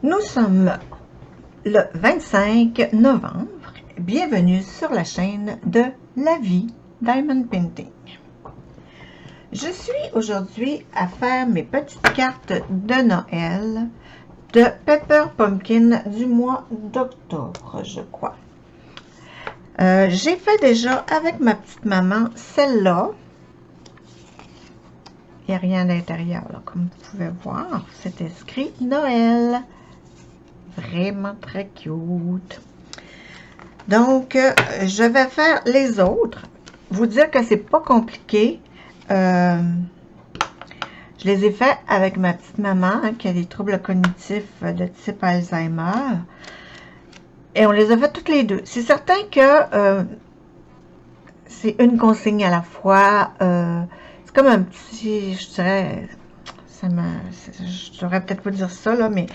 Nous sommes le 25 novembre. Bienvenue sur la chaîne de La Vie Diamond Painting. Je suis aujourd'hui à faire mes petites cartes de Noël de Pepper Pumpkin du mois d'octobre, je crois. J'ai fait déjà avec ma petite maman celle-là. Il n'y a rien à l'intérieur, comme vous pouvez voir. C'est écrit Noël. Vraiment très cute. Donc, je vais faire les autres. Vous dire que c'est pas compliqué. Je les ai fait avec ma petite maman qui a des troubles cognitifs de type Alzheimer. Et on les a fait toutes les deux. C'est certain que c'est une consigne à la fois. C'est comme un petit, je dirais, je devrais peut-être pas dire ça, là, mais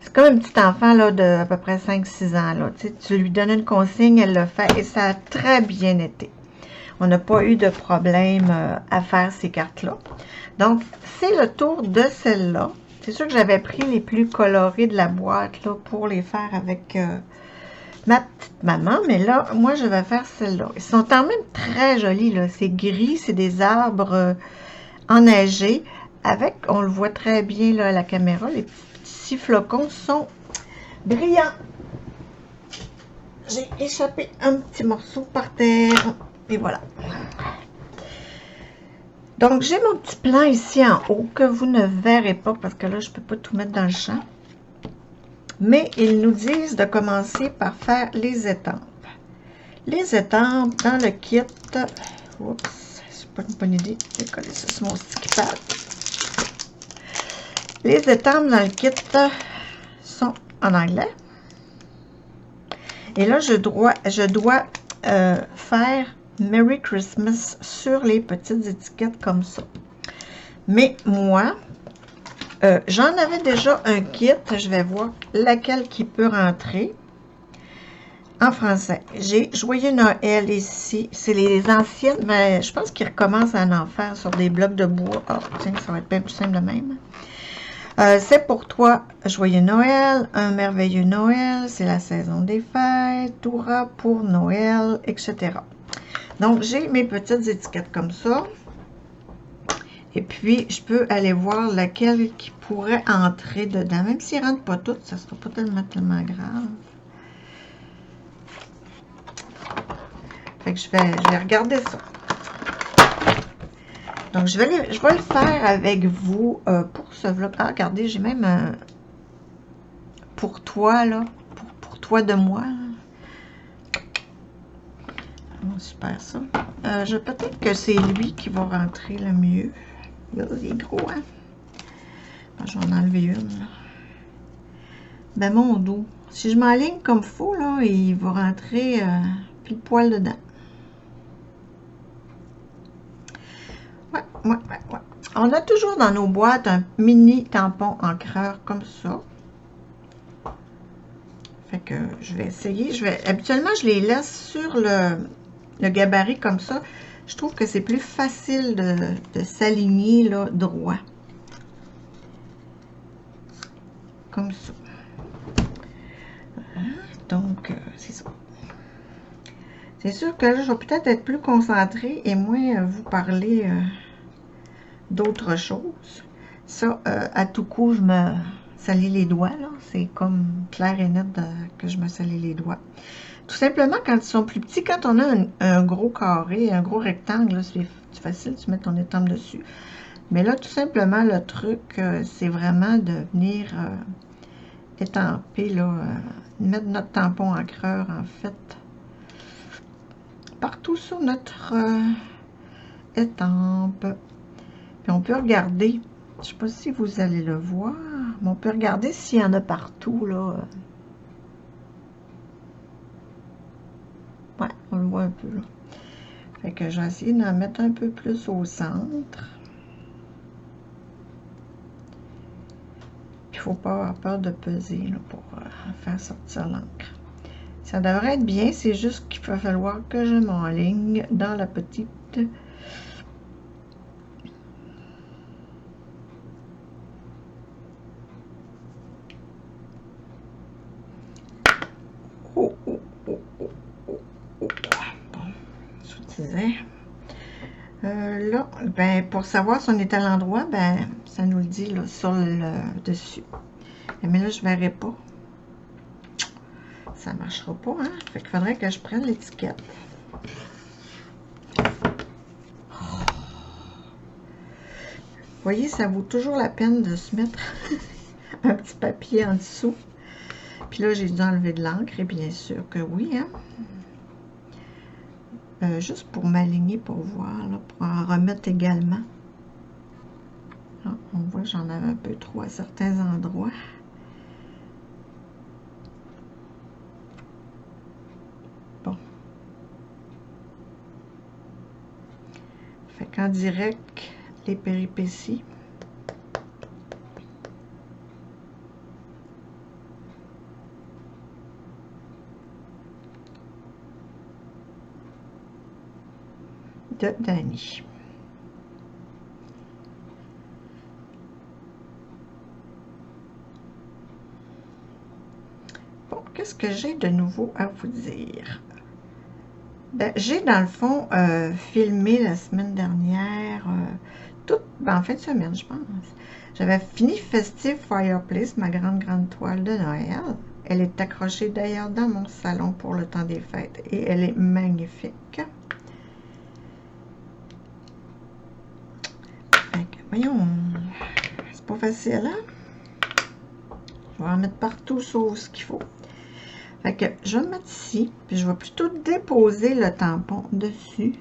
c'est comme un petit enfant là, de à peu près 5-6 ans. Là. Tu lui donnes une consigne, elle le fait et ça a très bien été. On n'a pas eu de problème à faire ces cartes-là. Donc, c'est le tour de celle-là. C'est sûr que j'avais pris les plus colorées de la boîte là, pour les faire avec ma petite maman. Mais là, moi, je vais faire celle-là. Ils sont quand même très jolis. C'est gris, c'est des arbres enneigés. Avec, on le voit très bien là, à la caméra, les petits flocons sont brillants. J'ai échappé un petit morceau par terre. Et voilà. Donc, j'ai mon petit plan ici en haut que vous ne verrez pas parce que là, je ne peux pas tout mettre dans le champ. Mais ils nous disent de commencer par faire les étampes. Les étampes dans le kit. Oups, c'est pas une bonne idée. Je vais coller ça sur mon sticky pad. Les étampes dans le kit sont en anglais. Et là, je dois faire Merry Christmas sur les petites étiquettes comme ça. Mais moi, j'en avais déjà un kit. Je vais voir laquelle qui peut rentrer en français. J'ai Joyeux Noël ici. C'est les anciennes, mais je pense qu'ils recommencent à en faire sur des blocs de bois. Oh, tiens, ça va être bien plus simple de même. C'est pour toi, Joyeux Noël, un merveilleux Noël, c'est la saison des fêtes, Toura pour Noël, etc. Donc, j'ai mes petites étiquettes comme ça. Et puis, je peux aller voir laquelle qui pourrait entrer dedans. Même s'ils ne rentrent pas toutes, ça ne sera pas tellement grave. Fait que je vais regarder ça. Donc, je vais le faire avec vous pour ce vlog. Ah, regardez, j'ai même un pour toi, là. Pour toi de moi. Oh, super, ça. Peut-être que c'est lui qui va rentrer le mieux. Là, il est gros, hein? Je vais en enlever une, là. Ben, mon dos. Si je m'enligne comme il faut, là, il va rentrer pile poil dedans. Ouais. On a toujours dans nos boîtes un mini tampon encreur comme ça. Fait que je vais essayer. Habituellement, je les laisse sur le gabarit comme ça. Je trouve que c'est plus facile de s'aligner là droit. Comme ça. Voilà. Donc, c'est ça. C'est sûr que là, je vais peut-être être plus concentrée et moins vous parler d'autres choses. Ça, à tout coup, je me salis les doigts, là. C'est comme clair et net que je me salis les doigts. Tout simplement, quand ils sont plus petits, quand on a un gros carré, un gros rectangle, c'est facile de mettre ton étampe dessus. Mais là, tout simplement, le truc, c'est vraiment de venir étamper, là, mettre notre tampon encreur, en fait, partout sur notre étampe. Puis on peut regarder, je ne sais pas si vous allez le voir, mais on peut regarder s'il y en a partout, là. Ouais, on le voit un peu, là. Fait que je vais essayer d'en mettre un peu plus au centre. Puis il ne faut pas avoir peur de peser, là, pour faire sortir l'encre. Ça devrait être bien, c'est juste qu'il va falloir que je m'enligne dans la petite... disais. Là, ben, pour savoir si on est à l'endroit, ben, ça nous le dit là, sur le dessus. Mais là, je ne verrai pas. Ça ne marchera pas, hein? Fait qu'il faudrait que je prenne l'étiquette. Vous voyez, ça vaut toujours la peine de se mettre un petit papier en dessous. Puis là, j'ai dû enlever de l'encre, et bien sûr que oui, hein? Juste pour m'aligner, pour voir, là, pour en remettre également. Là, on voit que j'en avais un peu trop à certains endroits. Bon. Fait qu'en direct, les péripéties. De Dani. Bon, qu'est-ce que j'ai de nouveau à vous dire? Ben, j'ai dans le fond filmé la semaine dernière, en fin de semaine, je pense. J'avais fini Festive Fireplace, ma grande toile de Noël. Elle est accrochée d'ailleurs dans mon salon pour le temps des fêtes et elle est magnifique. Voyons, c'est pas facile, hein? Je vais en mettre partout sauf ce qu'il faut. Fait que je vais me mettre ici, puis je vais plutôt déposer le tampon dessus.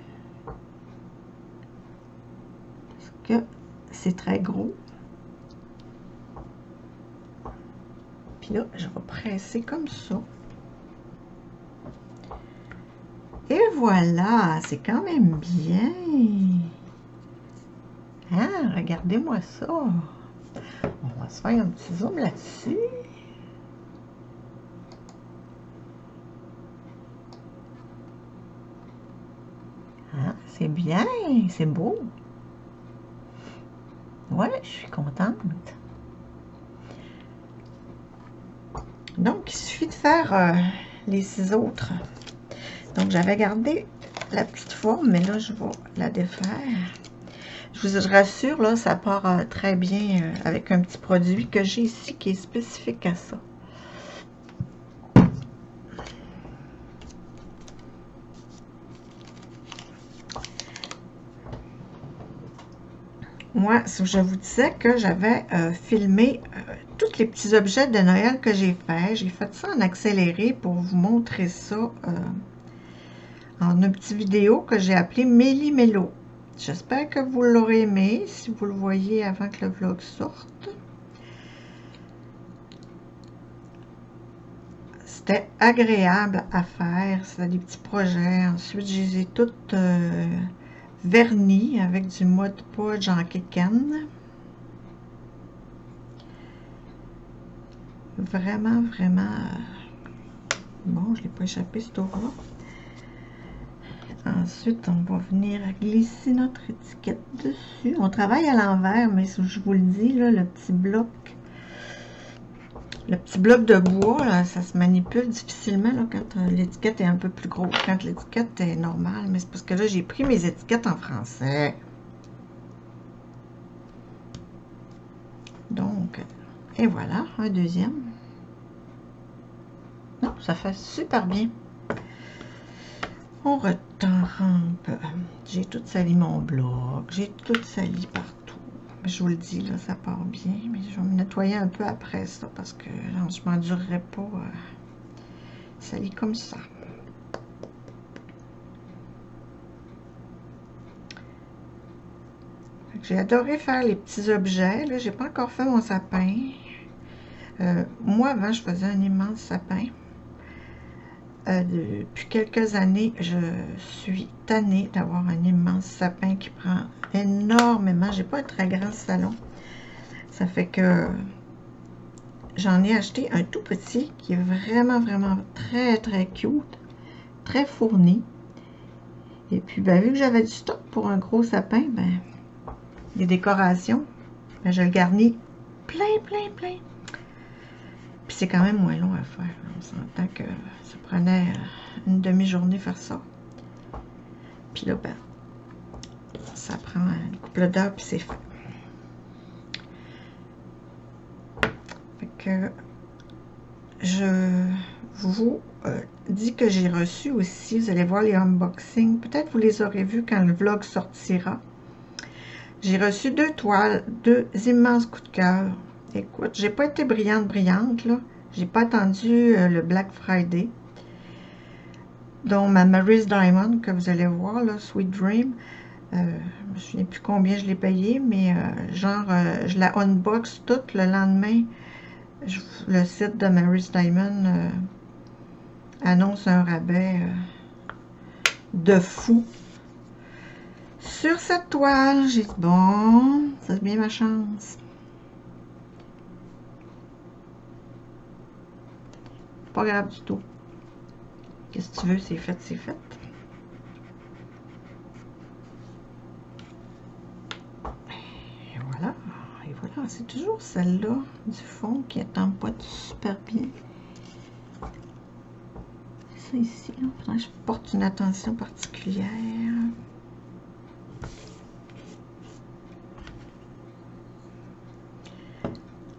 Parce que c'est très gros. Puis là, je vais presser comme ça. Et voilà, c'est quand même bien. Hein, regardez-moi ça. On va se faire un petit zoom là-dessus. Hein, c'est bien, c'est beau. Ouais, je suis contente. Donc, il suffit de faire les 6 autres. Donc, j'avais gardé la petite forme, mais là, je vais la défaire. Je vous rassure, là, ça part très bien avec un petit produit que j'ai ici qui est spécifique à ça. Moi, je vous disais que j'avais filmé tous les petits objets de Noël que j'ai fait. J'ai fait ça en accéléré pour vous montrer ça en une petite vidéo que j'ai appelée Méli-Mélo. J'espère que vous l'aurez aimé, si vous le voyez avant que le vlog sorte. C'était agréable à faire, c'était des petits projets. Ensuite, je les ai toutes vernis avec du Mod Podge en kékenne. Vraiment, bon, je ne l'ai pas échappé ce tour-là. Ensuite, on va venir glisser notre étiquette dessus. On travaille à l'envers, mais je vous le dis, là, le petit bloc de bois, là, ça se manipule difficilement là, quand l'étiquette est un peu plus grosse. Quand l'étiquette est normale, mais c'est parce que là, j'ai pris mes étiquettes en français. Donc, et voilà, un deuxième. Non, ça fait super bien. On retombe. J'ai tout sali mon bloc. J'ai tout sali partout. Je vous le dis, là, ça part bien. Mais je vais me nettoyer un peu après ça parce que là, je m'endurerai pas sali comme ça. J'ai adoré faire les petits objets. Là, j'ai pas encore fait mon sapin. Moi, avant, je faisais un immense sapin. Depuis quelques années, je suis tannée d'avoir un immense sapin qui prend énormément. J'ai pas un très grand salon. Ça fait que j'en ai acheté un tout petit qui est vraiment très cute, très fourni. Et puis, ben, vu que j'avais du stock pour un gros sapin, ben, les décorations, ben, je le garnis plein. Puis c'est quand même moins long à faire. On s'entend que ça prenait une demi-journée faire ça. Puis là, ben, ça prend une couple d'heures, puis c'est fait. Fait que je vous dis que j'ai reçu aussi, vous allez voir les unboxings, peut-être vous les aurez vus quand le vlog sortira. J'ai reçu 2 toiles, 2 immenses coups de cœur. Écoute, j'ai pas été brillante, là. J'ai pas attendu le Black Friday. Dont ma Mary's Diamond, que vous allez voir, là, Sweet Dream. Je me souviens plus combien je l'ai payé, mais je la unbox toute le lendemain. Le site de Mary's Diamond annonce un rabais de fou. Sur cette toile, j'ai dit, bon, c'est bien ma chance. Pas grave du tout. Qu'est-ce que tu veux, c'est fait, c'est fait. Et voilà, c'est toujours celle-là du fond qui attend pas super bien. Ça ici, là, je porte une attention particulière.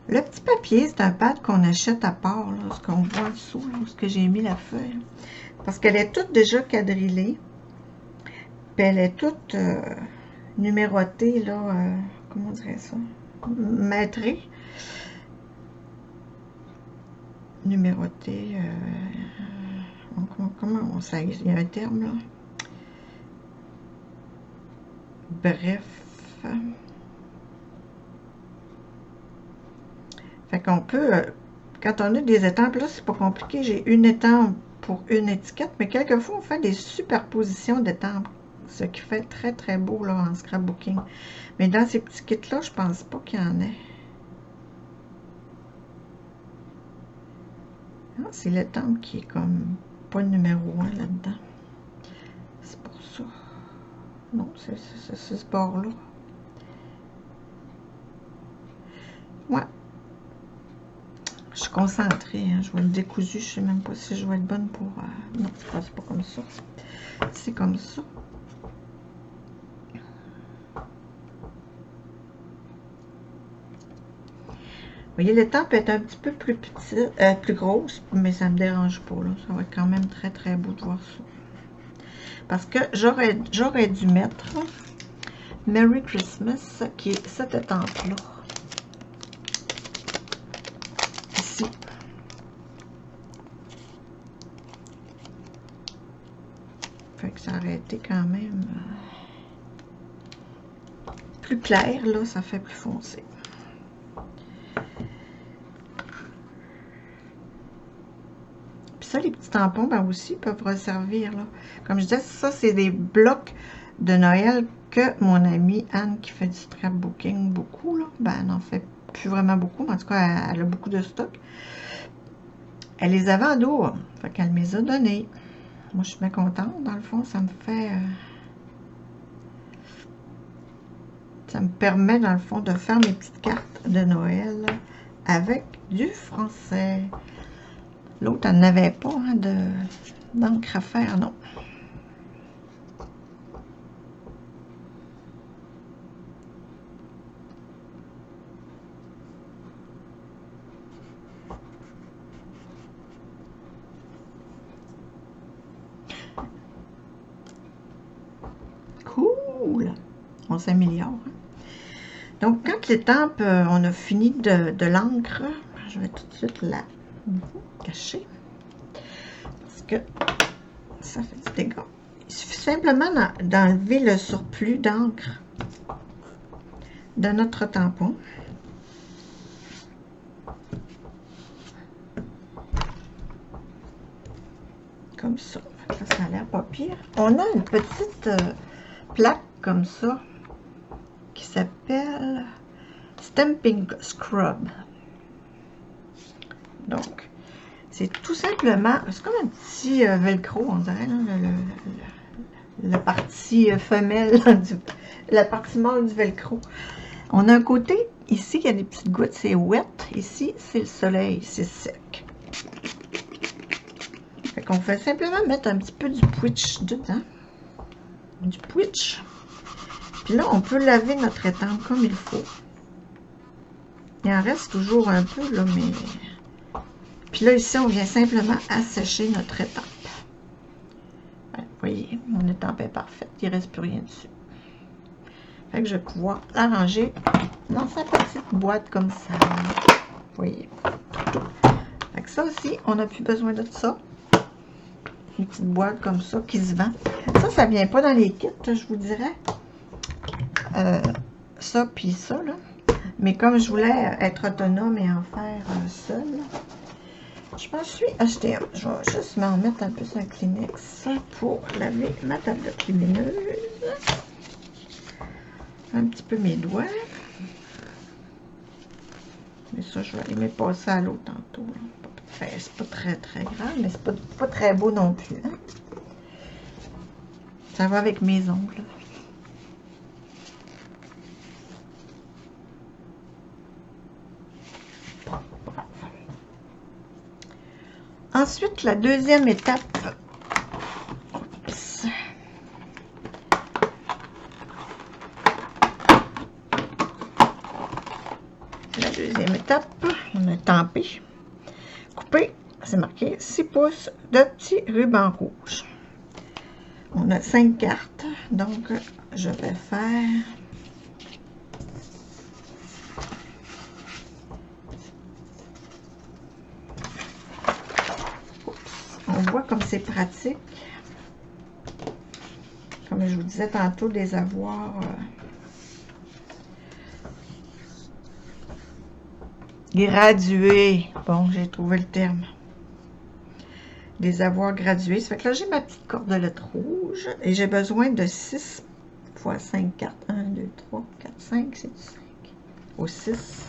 Le petit papier, c'est un pad qu'on achète à part, là, ce qu'on voit en dessous, là, où ce que j'ai mis la feuille. Parce qu'elle est toute déjà quadrillée. Puis elle est toute numérotée, là, comment on dirait ça? Mètrée. Numérotée. Comment ça? Il y a un terme, là. Bref. Fait qu'on peut, quand on a des étampes, là, c'est pas compliqué. J'ai une étampe pour une étiquette, mais quelquefois, on fait des superpositions d'étampes, ce qui fait très, très beau, là, en scrapbooking. Mais dans ces petits kits-là, je pense pas qu'il y en ait. Ah, c'est l'étampe qui est comme pas le numéro 1 là-dedans. C'est pour ça. Non, c'est ce bord-là. Ouais. Je suis concentrée, hein. Je vois le décousu, je sais même pas si je vais être bonne pour... Non, c'est pas comme ça. C'est comme ça. Vous voyez, l'étampe est un petit peu plus petite, plus grosse, mais ça me dérange pas, là. Ça va être quand même très, très beau de voir ça. Parce que j'aurais dû mettre Merry Christmas, qui est cette étampe-là. Ici. Fait que ça aurait été quand même plus clair, là, ça fait plus foncé. Puis ça, les petits tampons, ben aussi, peuvent resservir, là. Comme je disais, ça, c'est des blocs de Noël que mon amie Anne, qui fait du scrapbooking beaucoup, là, ben, elle n'en fait plus vraiment beaucoup, mais en tout cas, elle a beaucoup de stock. Elle les avait en dos, fait qu'elle me les a donnés. Moi, je suis bien contente. Dans le fond, ça me fait... ça me permet, dans le fond, de faire mes petites cartes de Noël avec du français. L'autre, elle n'avait pas hein, d'encre à faire, non. Cool! On s'améliore. Hein? Donc, quand l'étampe, on a fini de l'encre, je vais tout de suite la cacher. Parce que ça fait du dégât. Il suffit simplement d'enlever le surplus d'encre de notre tampon. Comme ça. Ça a l'air pas pire. On a une petite plaque comme ça qui s'appelle Stamping Scrub. Donc, c'est tout simplement, c'est comme un petit velcro, on dirait, là, la partie femelle, la partie mâle du velcro. On a un côté, ici, il y a des petites gouttes, c'est wet. Ici, c'est le soleil, c'est sec. Fait qu'on fait simplement mettre un petit peu du Twitch dedans. du Twitch. Puis là, on peut laver notre étampe comme il faut. Il en reste toujours un peu, là, mais... Puis là, ici, on vient simplement assécher notre étampe. Vous voyez, mon étampe est parfaite. Il ne reste plus rien dessus. Fait que je vais pouvoir l'arranger dans sa petite boîte comme ça. Vous voyez. Fait que ça aussi, on n'a plus besoin de ça. Une petite boîte comme ça qui se vend. Ça ne vient pas dans les kits, je vous dirais. Ça, puis ça, là. Mais comme je voulais être autonome et en faire seul, je m'en suis acheté un. Je vais juste m'en mettre un peu sur un Kleenex pour laver ma tablette lumineuse. Un petit peu mes doigts. Mais ça, je vais aller me passer à l'eau tantôt. Enfin, c'est pas très grave, mais c'est pas très beau non plus. Hein? Ça va avec mes ongles. Ensuite, la deuxième étape. Oups. La deuxième étape, on a tempé. Coupé, c'est marqué 6 pouces de petits rubans rouges. On a 5 cartes, donc je vais faire... On voit comme c'est pratique. Comme je vous disais tantôt, des avoirs gradués. Bon, j'ai trouvé le terme. Des avoirs gradués. Ça fait que là, j'ai ma petite cordelette rouge et j'ai besoin de 6 fois 5 cartes. 1, 2, 3, 4, 5. C'est du 5. Au 6.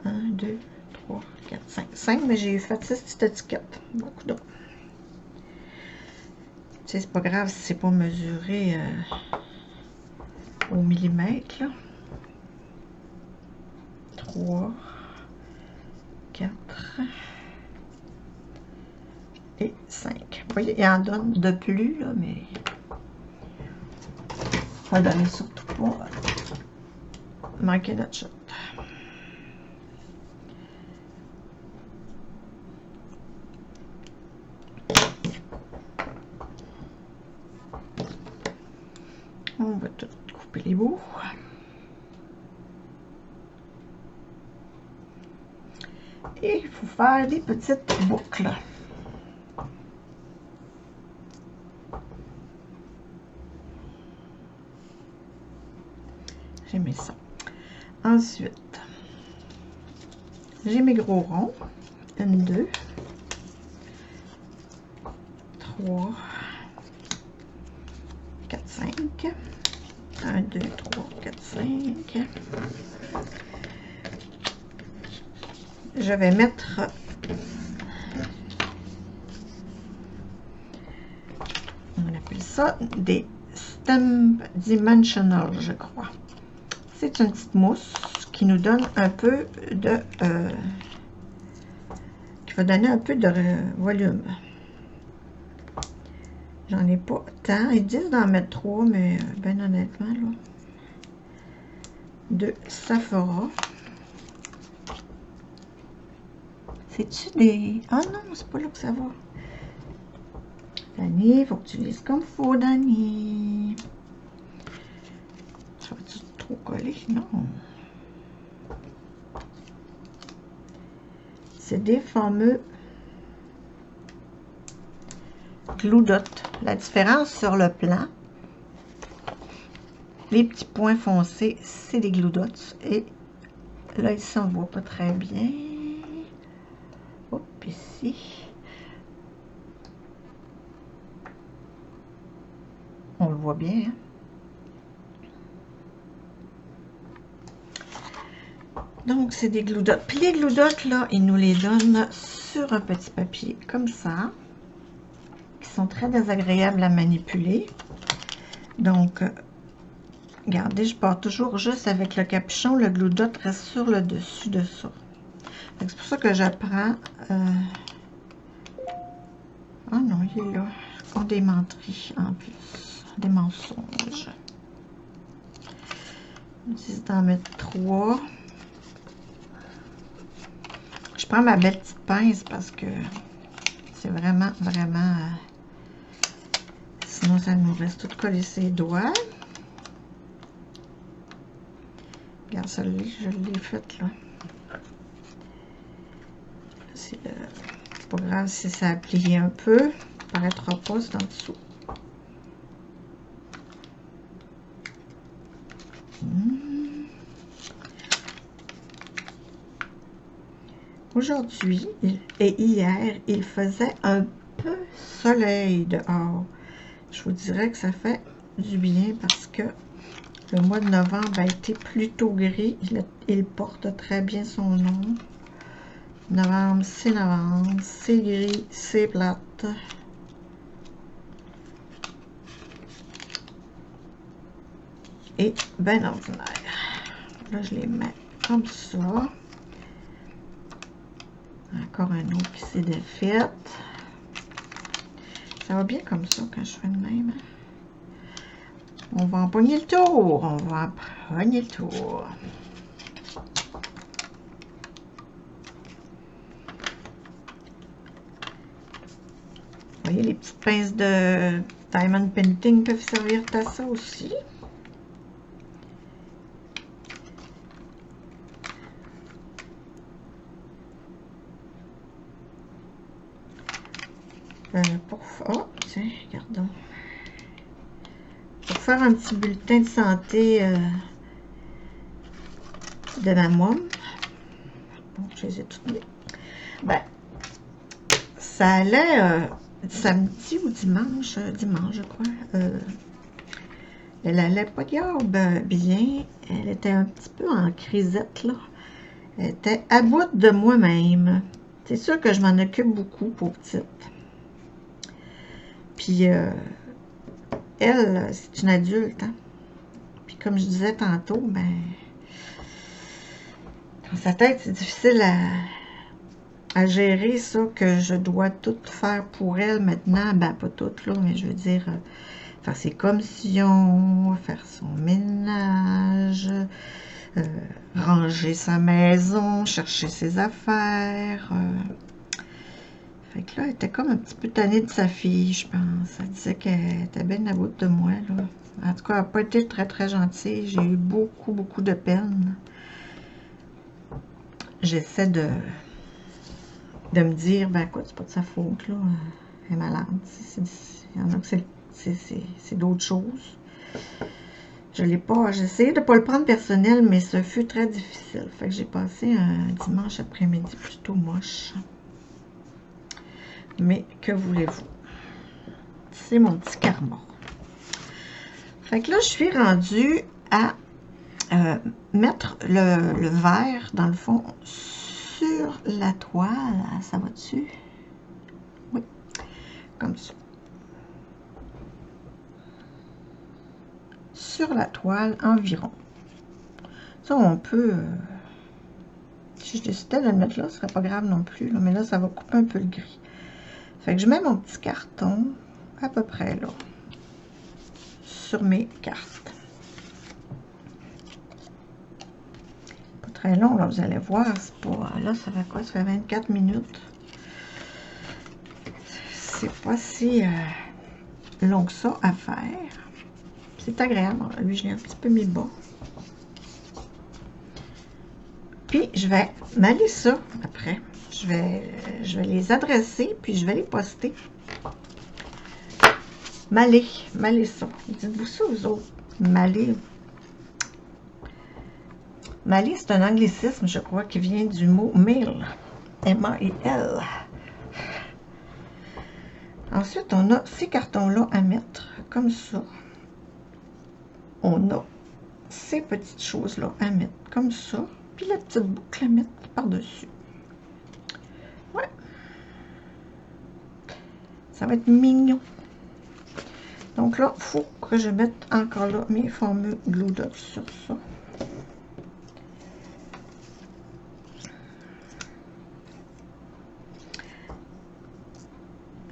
1, 2, 3, 4, 5. 5, mais j'ai fait 6 petites étiquettes. Beaucoup d'eau. Tu sais, c'est pas grave si c'est pas mesuré au millimètre, là. 3, 4 et 5. Vous voyez, il en donne de plus, là, mais on va donner surtout pas manquer notre shot. On va tout couper les bouts. Et il faut faire des petites boucles. J'ai mis ça. Ensuite, j'ai mes gros ronds. 1, 2, 3, 4, 5. 1, 2, 3, 4, 5. Je vais mettre on appelle ça des Stamp Dimensional, je crois. C'est une petite mousse qui nous donne un peu de qui va donner un peu de volume. J'en ai pas tant. Ils disent d'en mettre 3, mais ben honnêtement, là, 2, ça fera. C'est-tu des... Ah non, c'est pas là que ça va. Dani, il faut que tu lises comme faut, Dani. Ça va-tu trop coller? Non. C'est des fameux glue dots. La différence sur le plan, les petits points foncés, c'est des glue dots. Et là, ici, on ne voit pas très bien. Hop, ici. On le voit bien. Hein? Donc, c'est des glue dots. Puis les glue dots, là, ils nous les donnent sur un petit papier, comme ça, qui sont très désagréables à manipuler. Donc, regardez, je pars toujours juste avec le capuchon. Le glue dot reste sur le dessus de ça. C'est pour ça que j'apprends. Oh non, il est là. On démenterie en plus. des mensonges. J'essaie d'en mettre 3. Je prends ma belle petite pince parce que c'est vraiment, sinon ça nous reste tout collé ses doigts. Regarde, celle-là, je l'ai faite là. C'est pas grave si ça a plié un peu. Ça paraîtra pas, c'est en dessous. Aujourd'hui et hier, il faisait un peu soleil dehors. Je vous dirais que ça fait du bien parce que le mois de novembre a été plutôt gris. Il porte très bien son nom. Novembre, c'est gris, c'est plate. Et ben ordinaire. Là, je les mets comme ça. Encore un autre qui s'est défait. Ça va bien comme ça quand je fais de même. On va en pogner le tour. On va en pogner le tour. Vous voyez, les petites pinces de Diamond Painting peuvent servir à ça aussi. Oh, tiens, regardons. Pour faire un petit bulletin de santé de ma môme. Bon, je les ai toutes mis. Ben, ça allait samedi ou dimanche, je crois. Elle allait pas dire bien. Elle était un petit peu en crisette, là. Elle était à bout de moi-même. C'est sûr que je m'en occupe beaucoup, pour petite. Puis, elle, c'est une adulte, hein. Puis, comme je disais tantôt, ben, dans sa tête, c'est difficile à gérer ça, que je dois tout faire pour elle maintenant. Ben, pas tout, là, mais je veux dire, faire ses commissions, faire son ménage, ranger sa maison, chercher ses affaires. Fait que là, elle était comme un petit peu tannée de sa fille, je pense. Elle disait qu'elle était bien à bout de moi, là. En tout cas, elle n'a pas été très, très gentille. J'ai eu beaucoup, beaucoup de peine. J'essaie de me dire, ben écoute, c'est pas de sa faute, là. Elle est malade. Il y en a que c'est d'autres choses. Je l'ai pas, j'ai essayé de ne pas le prendre personnel, mais ce fut très difficile. Fait que j'ai passé un dimanche après-midi plutôt moche. Mais que voulez-vous? C'est mon petit karma. Fait que là, je suis rendue à mettre le verre, dans le fond, sur la toile. Ça va dessus? Oui, comme ça. Sur la toile environ. Ça, on peut... si je décidais de le mettre là, ce serait pas grave non plus. Là, mais là, ça va couper un peu le gris. Fait que je mets mon petit carton à peu près là. Sur mes cartes. Pas très long, là, vous allez voir. C'est pas... Là, ça fait quoi? Ça fait 24 minutes. C'est pas si long que ça à faire. C'est agréable. Lui, je l'ai un petit peu mis bas. Puis, je vais m'aller ça après. Je vais les adresser, puis je vais les poster. M'aller ça. Dites-vous ça, vous autres. M'aller. M'aller, c'est un anglicisme, je crois, qui vient du mot mail. M-A-I-L. Ensuite, on a ces cartons-là à mettre comme ça. On a ces petites choses-là à mettre comme ça. Puis la petite boucle à mettre par-dessus. Ouais. Ça va être mignon. Donc là, il faut que je mette encore là mes fameux glue dots sur ça.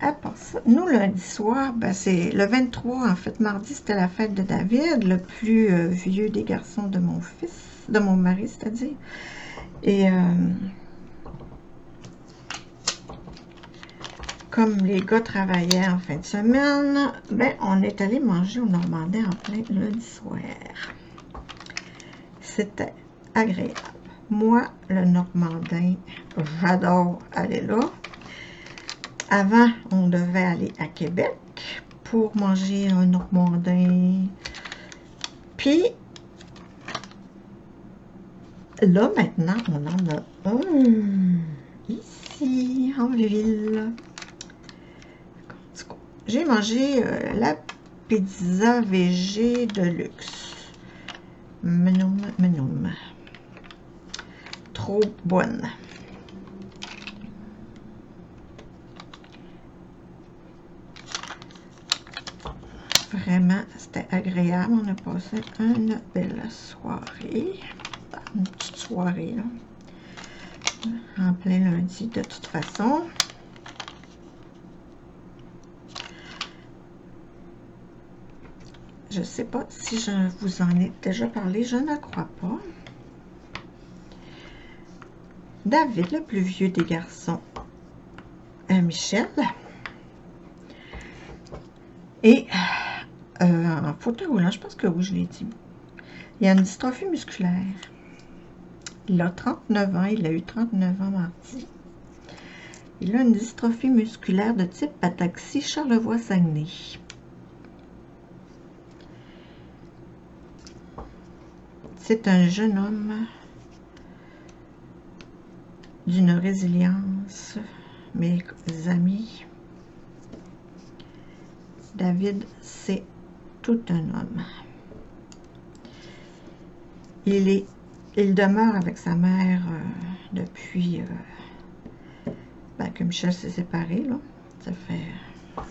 À part ça, nous, lundi soir, ben, c'est le 23, en fait, mardi, c'était la fête de David, le plus vieux des garçons de mon fils, de mon mari, c'est-à-dire. Et comme les gars travaillaient en fin de semaine, ben, on est allé manger au Normandais en plein lundi soir. C'était agréable. Moi, le Normandin, j'adore aller là. Avant, on devait aller à Québec pour manger un Normandin. Puis, là, maintenant, on en a un ici, en ville. J'ai mangé la pizza végé de luxe. Menoum, menoum. Trop bonne. Vraiment, c'était agréable. On a passé une belle soirée. Une petite soirée, là. En plein lundi, de toute façon. Je ne sais pas si je vous en ai déjà parlé. Je ne crois pas. David, le plus vieux des garçons. Michel. Et en fauteuil roulant, je pense que oui, je l'ai dit. Il y a une dystrophie musculaire. Il a 39 ans. Il a eu 39 ans mardi. Il a une dystrophie musculaire de type ataxie Charlevoix-Saguenay. C'est un jeune homme d'une résilience, mes amis. David, c'est tout un homme. Il demeure avec sa mère depuis que Michel s'est séparé, là. Ça fait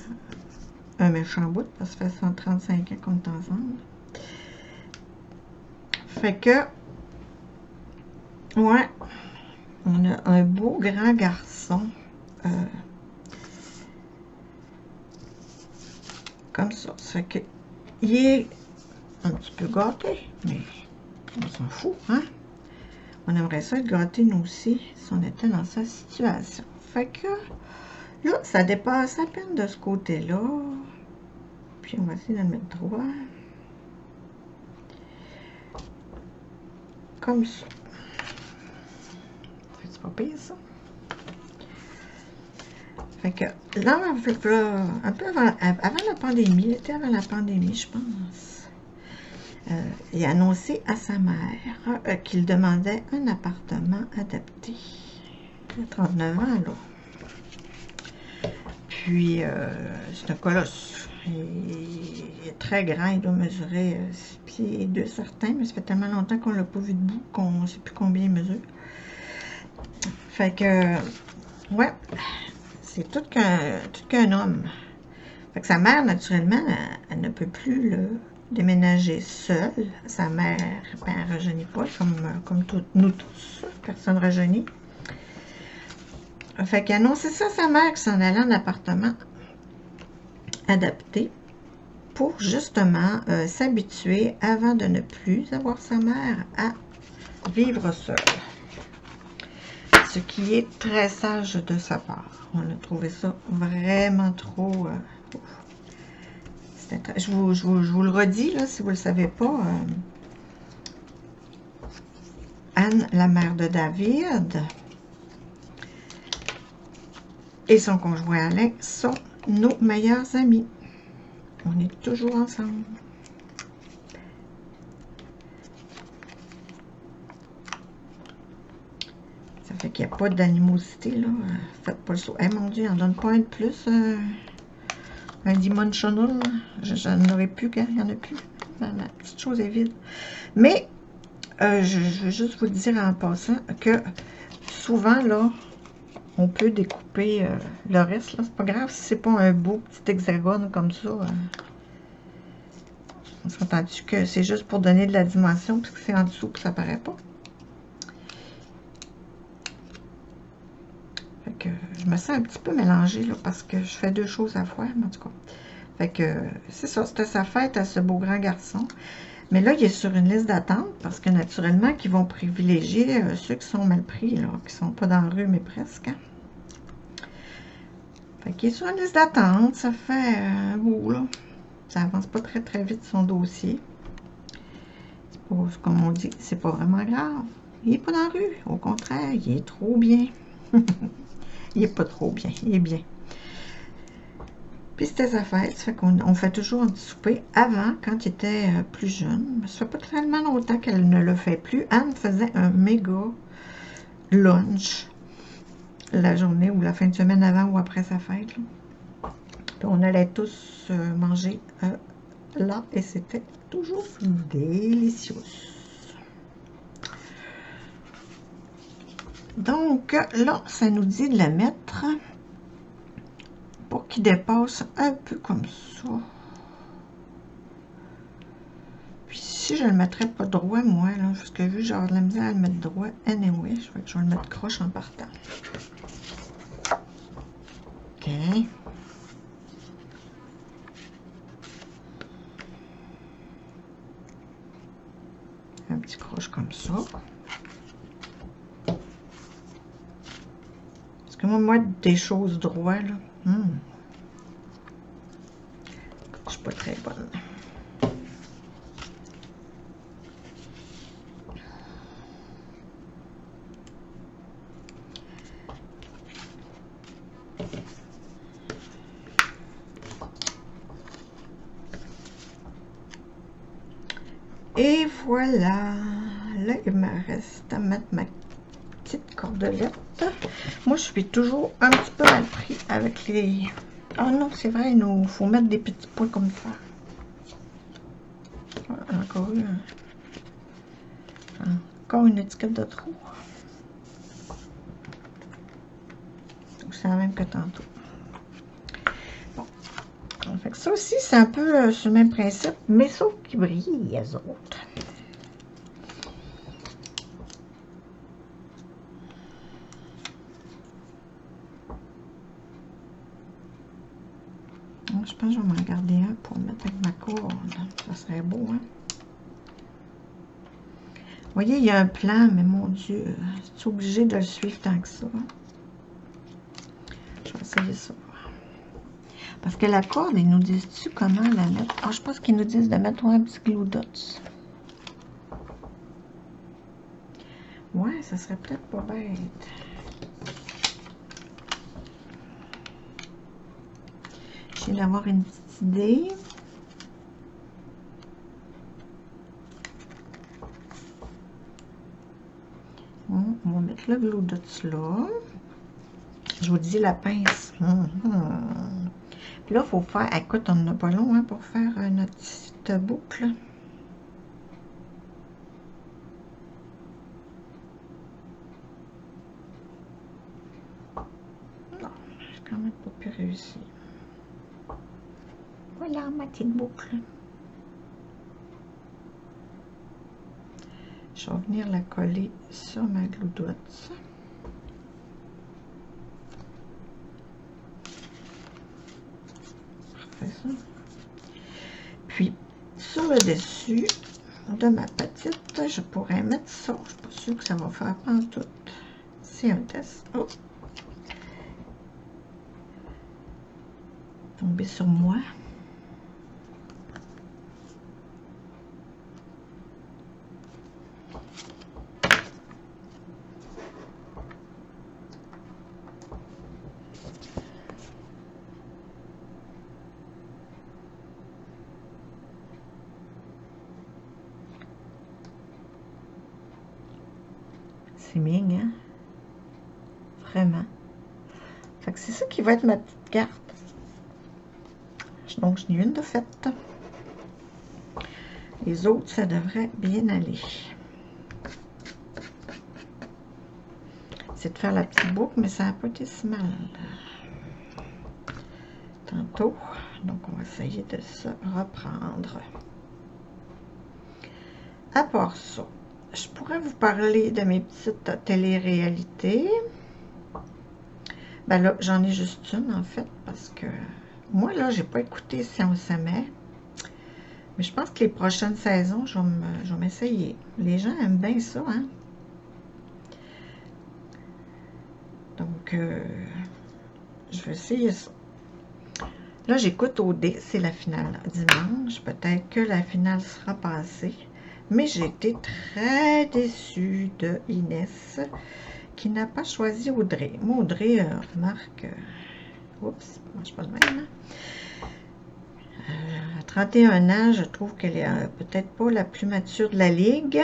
un méchant bout, parce que ça fait 135 ans qu'on est ensemble. Fait que, ouais, on a un beau grand garçon. Comme ça. Ça fait que, il est un petit peu gâté, mais on s'en fout, hein? On aimerait ça être gâté, nous aussi, si on était dans sa situation. Fait que, là, ça dépasse à peine de ce côté-là. Puis, on va essayer de le mettre droit. Comme ça. C'est pas pire, ça. Fait que, là, un peu avant la pandémie, l'été avant la pandémie, je pense, il a annoncé à sa mère qu'il demandait un appartement adapté. Il a 39 ans, là. Puis, c'est un colosse. Il est très grand, il doit mesurer 6 pieds et 2 certains, mais ça fait tellement longtemps qu'on ne l'a pas vu debout qu'on ne sait plus combien il mesure. Fait que, ouais, c'est tout qu'un homme. Fait que sa mère, naturellement, elle ne peut plus le déménager seule. Sa mère, ben, elle ne rajeunit pas, comme nous tous, personne ne rajeunit. Fait qu'elle annonçait ça à sa mère qui s'en allait en appartement adapté pour justement s'habituer avant de ne plus avoir sa mère à vivre seule. Ce qui est très sage de sa part. On a trouvé ça vraiment trop... je vous le redis, là, si vous ne le savez pas. Anne, la mère de David, et son conjoint Alain sont nos meilleurs amis. On est toujours ensemble. Ça fait qu'il n'y a pas d'animosité, là. Faites pas le saut. Eh, mon Dieu, il n'en donne pas un de plus. Un dimensional. J'en aurais plus, quand il n'y en a plus. La petite chose est vide. Mais, je veux juste vous dire en passant que souvent, là, on peut découper le reste, là. C'est pas grave si c'est pas un beau petit hexagone comme ça. On s'entend-tu que c'est juste pour donner de la dimension, parce que c'est en dessous que ça paraît pas. Fait que je me sens un petit peu mélangée, là, parce que je fais deux choses à faire, mais en tout cas. Fait que, c'est ça, c'était sa fête à ce beau grand garçon. Mais là, il est sur une liste d'attente, parce que, naturellement, qu'ils vont privilégier ceux qui sont mal pris, là, qui sont pas dans la rue, mais presque, hein. Fait qu'il est sur une liste d'attente, ça fait un bout, là. Ça avance pas très, très vite, son dossier. Pas, comme on dit, c'est pas vraiment grave. Il est pas dans la rue, au contraire, il est trop bien. Il est pas trop bien, il est bien. Puis c'était sa fête, ça fait qu'on fait toujours un petit souper avant, quand il était plus jeune. Ça fait pas tellement longtemps qu'elle ne le fait plus. Anne faisait un méga lunch la journée ou la fin de semaine avant ou après sa fête, là. Puis on allait tous manger là et c'était toujours délicieux. Donc là, ça nous dit de la mettre pour qu'il dépasse un peu comme ça. Puis si je le mettrais pas droit, moi, là, parce que vu que j'ai de la misère à le mettre droit, anyway, je vais le mettre croche en partant. OK. Un petit croche comme ça. Parce que moi, des choses droits, là, je suis pas très bonne. Et voilà. Là, il me reste à mettre ma petite cordelette. Moi, je suis toujours un petit peu mal pris avec les... Oh non, c'est vrai, il faut mettre des petits points comme ça. Encore une étiquette de trou. C'est la même que tantôt. Bon. Fait que ça aussi, c'est un peu sur le même principe, mais sauf qu'ils brillent, les autres. Je pense que je vais m'en garder un pour mettre avec ma corde. Ça serait beau, hein? Vous voyez, il y a un plan, mais mon Dieu, c'est obligé de le suivre tant que ça. Je vais essayer ça. Parce que la corde, ils nous disent-tu comment la mettre? Ah, je pense qu'ils nous disent de mettre un petit glue dots. Ouais, ça serait peut-être pas bête. J'ai d'avoir une petite idée. Bon, on va mettre le glue dots là. Je vous dis la pince. Puis là, il faut faire... Écoute, on n'a pas long, hein, pour faire notre petite boucle. Non, j'ai quand même pas pu réussir. Voilà ma petite boucle. Je vais venir la coller sur ma glue dots. Parfait ça. Puis sur le dessus de ma petite, je pourrais mettre ça. Je suis pas sûre que ça va faire pantoute. C'est un test. Oh. Tomber sur moi. C'est mignon, hein? Vraiment. Fait que c'est ça qui va être ma petite carte. Donc, je n'ai une de faite. Les autres, ça devrait bien aller. C'est de faire la petite boucle, mais ça n'a pas été si mal tantôt. Donc, on va essayer de se reprendre. À part ça, je pourrais vous parler de mes petites télé-réalités. Ben là, j'en ai juste une, en fait, parce que moi, là, j'ai pas écouté Si on s'aimait. Mais je pense que les prochaines saisons, je vais m'essayer. Les gens aiment bien ça, hein? Donc, je vais essayer ça. Là, j'écoute OD, c'est la finale dimanche. Peut-être que la finale sera passée. Mais j'ai été très déçue de Inès, qui n'a pas choisi Audrey. Moi, Audrey, remarque... oups, ça marche pas de même, hein? À 31 ans, je trouve qu'elle est peut-être pas la plus mature de la ligue.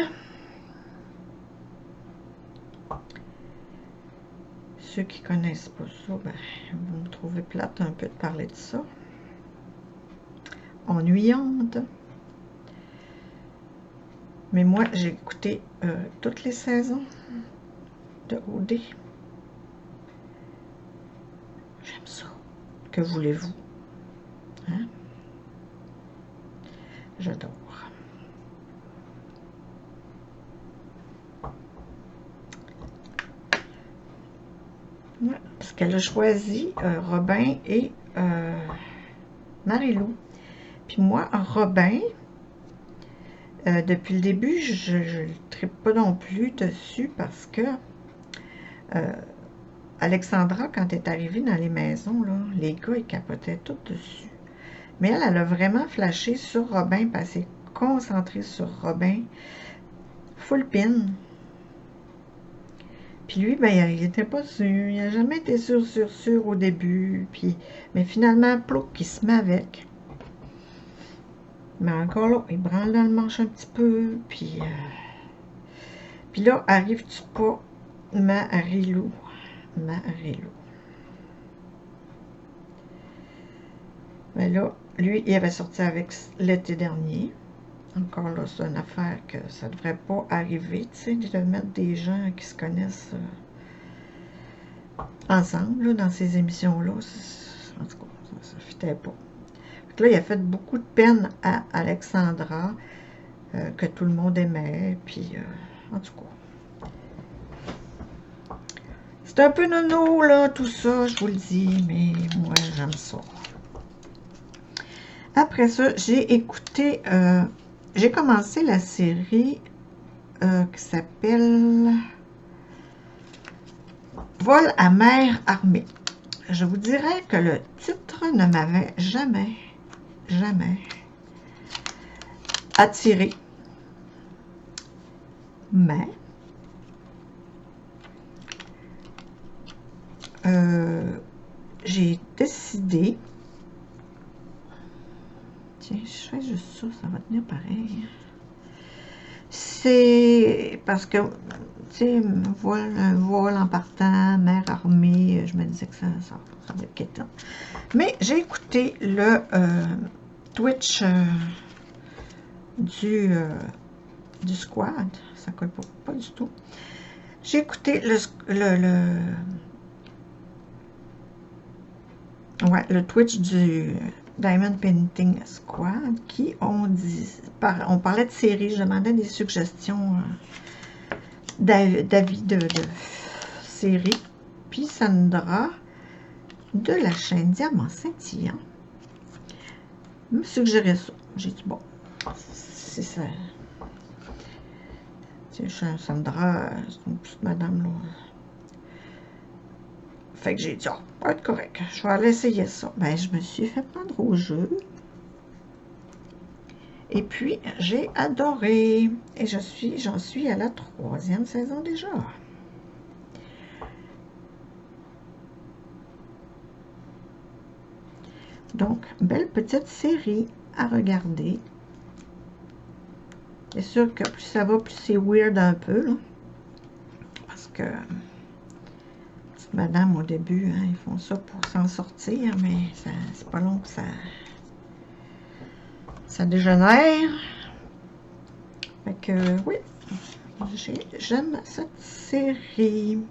Ceux qui connaissent pas ça, ben, vous me trouvez plate un peu de parler de ça. Ennuyante. Mais moi, j'ai écouté toutes les saisons de OD. J'aime ça. Que voulez-vous? Hein? J'adore. Ouais, parce qu'elle a choisi Robin et Marie-Lou. Puis moi, Robin, depuis le début, je ne tripe pas non plus dessus parce que Alexandra, quand elle est arrivée dans les maisons, là, les gars, ils capotaient tout dessus. Mais elle a vraiment flashé sur Robin, parce qu'elle s'est concentrée sur Robin. Full pin. Puis lui, ben, il n'était pas sûr. Il n'a jamais été sûr au début. Puis, mais finalement, plouc, il se met avec. Mais encore là, il branle dans le manche un petit peu. Puis là, arrive-tu pas, Marie-Lou? Marie-Lou. Mais là, lui, il avait sorti avec l'été dernier. Encore là, c'est une affaire que ça devrait pas arriver, tu sais, de mettre des gens qui se connaissent ensemble, là, dans ces émissions-là. En tout cas, ça ne fitait pas. Donc là, il a fait beaucoup de peine à Alexandra, que tout le monde aimait, puis, en tout cas. C'est un peu nono, là, tout ça, je vous le dis, mais moi, j'aime ça. Après ça, j'ai écouté... j'ai commencé la série qui s'appelle Vol à mer armée. Je vous dirais que le titre ne m'avait jamais attiré. Mais j'ai décidé... Tiens, je fais juste ça, ça va tenir pareil. C'est parce que, tu sais, un vol en partant, mer armée, je me disais que ça va être quétant. Mais j'ai écouté le Twitch du squad, ça colle pas du tout. J'ai écouté le Twitch du Diamond Painting Squad qui on parlait de séries, je demandais des suggestions d'avis de séries. Puis Sandra de la chaîne Diamant Scintillant me suggérait ça. J'ai dit bon, c'est ça. Sandra, c'est une petite madame là. Fait que j'ai dit, oh, va être correct, je vais aller essayer ça. Ben, je me suis fait prendre au jeu. Et puis, j'ai adoré. Et j'en suis à la 3e saison déjà. Donc, belle petite série à regarder. C'est sûr que plus ça va, plus c'est weird un peu, là. Parce que... Madame, au début, hein, ils font ça pour s'en sortir, mais c'est pas long que ça dégénère. Fait que, oui, j'aime cette série.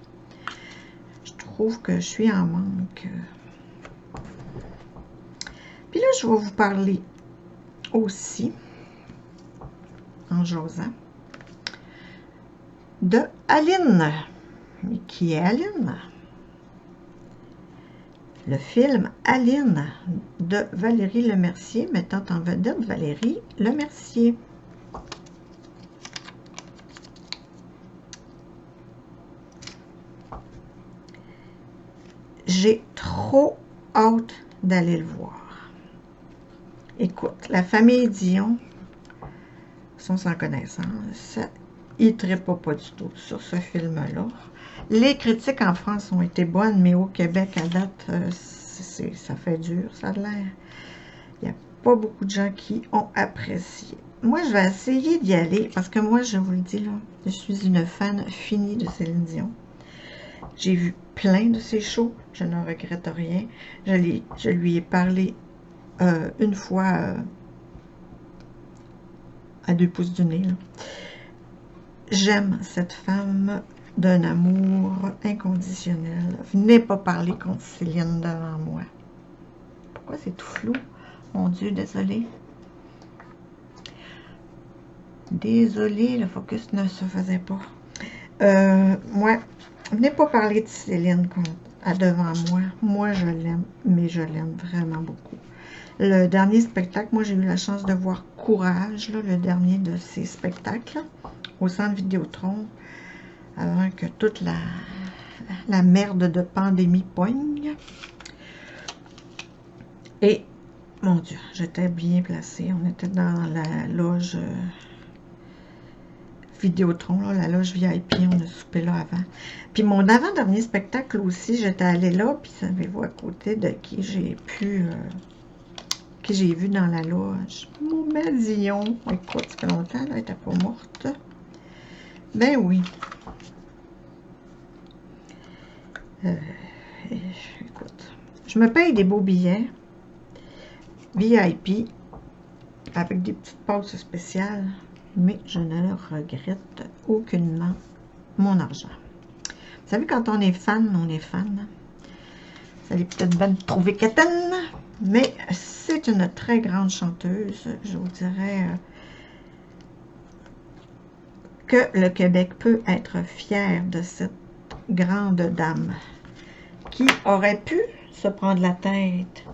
Je trouve que je suis en manque. Puis là, je vais vous parler aussi, en jasant, de Aline. Mais qui est Aline? le film Aline de Valérie Lemercier, mettant en vedette Valérie Lemercier. J'ai trop hâte d'aller le voir. Écoute, la famille Dion sont sans connaissance. Ils ne trippent pas du tout sur ce film-là. Les critiques en France ont été bonnes, mais au Québec, à date, ça fait dur, ça a l'air. Il n'y a pas beaucoup de gens qui ont apprécié. Moi, je vais essayer d'y aller, parce que moi, je vous le dis, là, je suis une fan finie de Céline Dion. J'ai vu plein de ses shows, je ne regrette rien. Je lui ai parlé une fois à 2 pouces du nez. J'aime cette femme d'un amour inconditionnel. Venez pas parler contre Céline devant moi. Pourquoi c'est tout flou? Mon Dieu, désolé. Désolé, le focus ne se faisait pas. Moi, venez pas parler de Céline devant moi. Moi, je l'aime, mais je l'aime vraiment beaucoup. Le dernier spectacle, moi, j'ai eu la chance de voir Courage, là, le dernier de ces spectacles, au Centre Vidéotron, avant que toute la merde de pandémie poigne. Et, mon Dieu, j'étais bien placée. On était dans la loge Vidéotron, là, la loge VIP, on a soupé là avant. Puis mon avant-dernier spectacle aussi, j'étais allée là, puis savez-vous à côté de qui j'ai pu... qui j'ai vu dans la loge. Mon Dion. Écoute, ça fait longtemps, là, elle n'était pas morte. Ben oui. Écoute, je me paye des beaux billets VIP avec des petites pauses spéciales, mais je ne regrette aucunement mon argent. Vous savez, quand on est fan, on est fan. Vous allez peut-être bien trouver quétaine, mais c'est une très grande chanteuse. Je vous dirais que le Québec peut être fier de cette grande dame qui aurait pu se prendre la tête,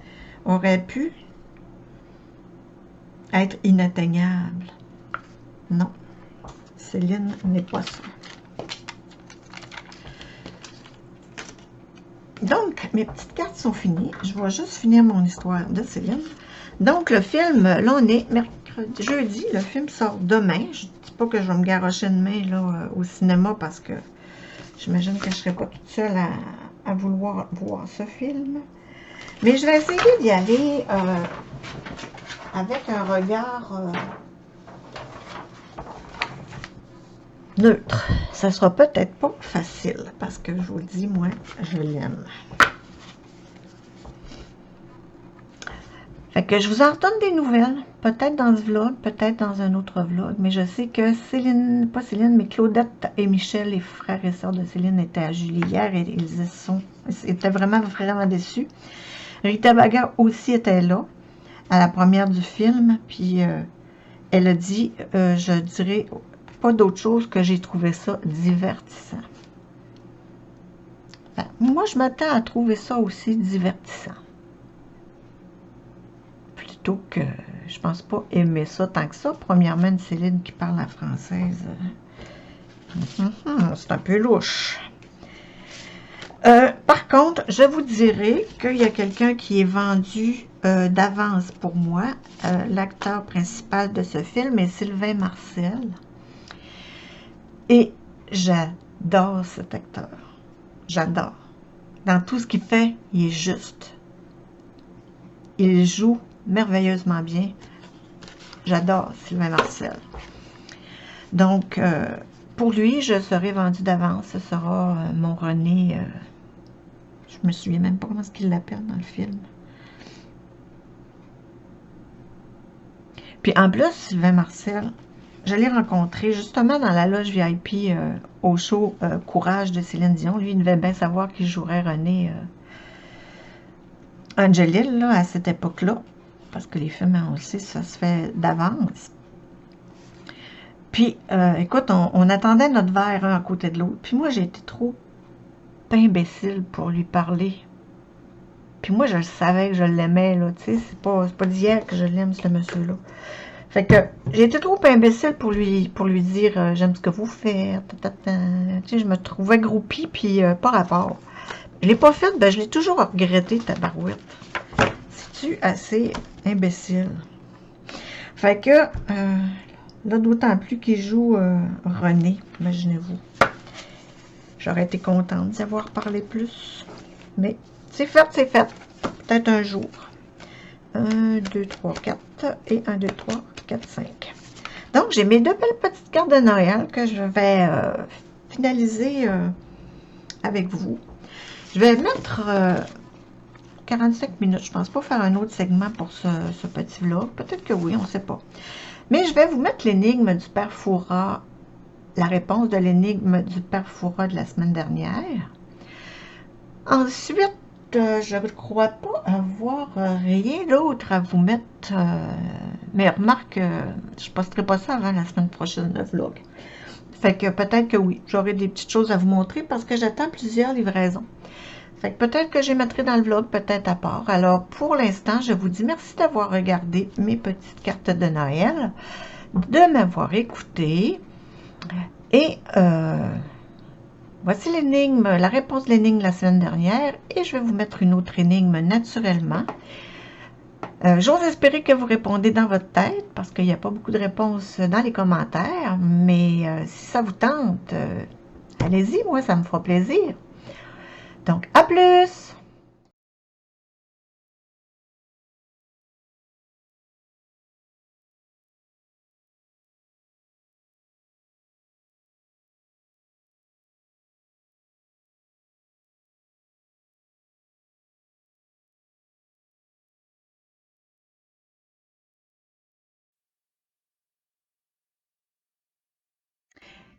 aurait pu être inatteignable. Non, Céline n'est pas ça. Donc, mes petites cartes sont finies. Je vais juste finir mon histoire de Céline. Donc, le film, là, on est mercredi, jeudi. Le film sort demain. Je ne dis pas que je vais me garrocher demain là, au cinéma parce que j'imagine que je ne serai pas toute seule à vouloir voir ce film. Mais je vais essayer d'y aller avec un regard neutre. Ça sera peut-être pas facile parce que je vous le dis, moi, je l'aime. Fait que je vous en redonne des nouvelles, peut-être dans ce vlog, peut-être dans un autre vlog, mais je sais que Céline, pas Céline, mais Claudette et Michel, les frères et sœurs de Céline, étaient à Julie hier et ils étaient vraiment déçus. Rita Baga aussi était là, à la première du film, puis elle a dit, je dirais pas d'autre chose que j'ai trouvé ça divertissant. Enfin, moi, je m'attends à trouver ça aussi divertissant. Plutôt que, je pense pas aimer ça tant que ça. Premièrement, une Céline qui parle la française, c'est un peu louche. Par contre, je vous dirais qu'il y a quelqu'un qui est vendu d'avance pour moi. L'acteur principal de ce film est Sylvain Marcel. Et j'adore cet acteur. J'adore. Dans tout ce qu'il fait, il est juste. Il joue merveilleusement bien. J'adore Sylvain Marcel. Donc, pour lui, je serai vendue d'avance. Ce sera mon René. Je me souviens même pas comment est-ce qu'il l'appelle dans le film. Puis en plus, Sylvain Marcel, je l'ai rencontré justement dans la loge VIP au show Courage de Céline Dion. Lui, il devait bien savoir qu'il jouerait René Angelil là, à cette époque-là. Parce que les films, on le sait, ça se fait d'avance. Puis, écoute, on attendait notre verre un à côté de l'autre. Puis moi, j'ai été trop imbécile pour lui parler. Puis moi, je le savais que je l'aimais, là, tu sais, c'est pas d'hier que je l'aime, ce monsieur-là. Fait que j'ai été trop imbécile pour lui dire j'aime ce que vous faites. Tu sais, je me trouvais groupie, puis pas rapport. Je l'ai pas fait, ben je l'ai toujours regretté, tabarouette. C'est-tu assez imbécile? Fait que, là, d'autant plus qu'il joue René, imaginez-vous. J'aurais été contente d'y avoir parlé plus. Mais c'est fait, c'est fait. Peut-être un jour. 1, 2, 3, 4 et 1, 2, 3, 4, 5. Donc, j'ai mes deux belles petites cartes de Noël que je vais finaliser avec vous. Je vais mettre 45 minutes. Je ne pense pas faire un autre segment pour ce petit vlog. Peut-être que oui, on ne sait pas. Mais je vais vous mettre l'énigme du Père Fouras, la réponse de l'énigme du Père Fouras de la semaine dernière. Ensuite, je ne crois pas avoir rien d'autre à vous mettre. Mais remarque, je ne posterai pas ça avant la semaine prochaine, le vlog. Fait que peut-être que oui, j'aurai des petites choses à vous montrer parce que j'attends plusieurs livraisons. Fait que peut-être que je les mettrai dans le vlog, peut-être à part. Alors, pour l'instant, je vous dis merci d'avoir regardé mes petites cartes de Noël, de m'avoir écouté. Et voici l'énigme, la réponse de l'énigme la semaine dernière. Et je vais vous mettre une autre énigme naturellement. J'ose espérer que vous répondez dans votre tête, parce qu'il n'y a pas beaucoup de réponses dans les commentaires. Mais si ça vous tente, allez-y, moi, ça me fera plaisir. Donc, à plus!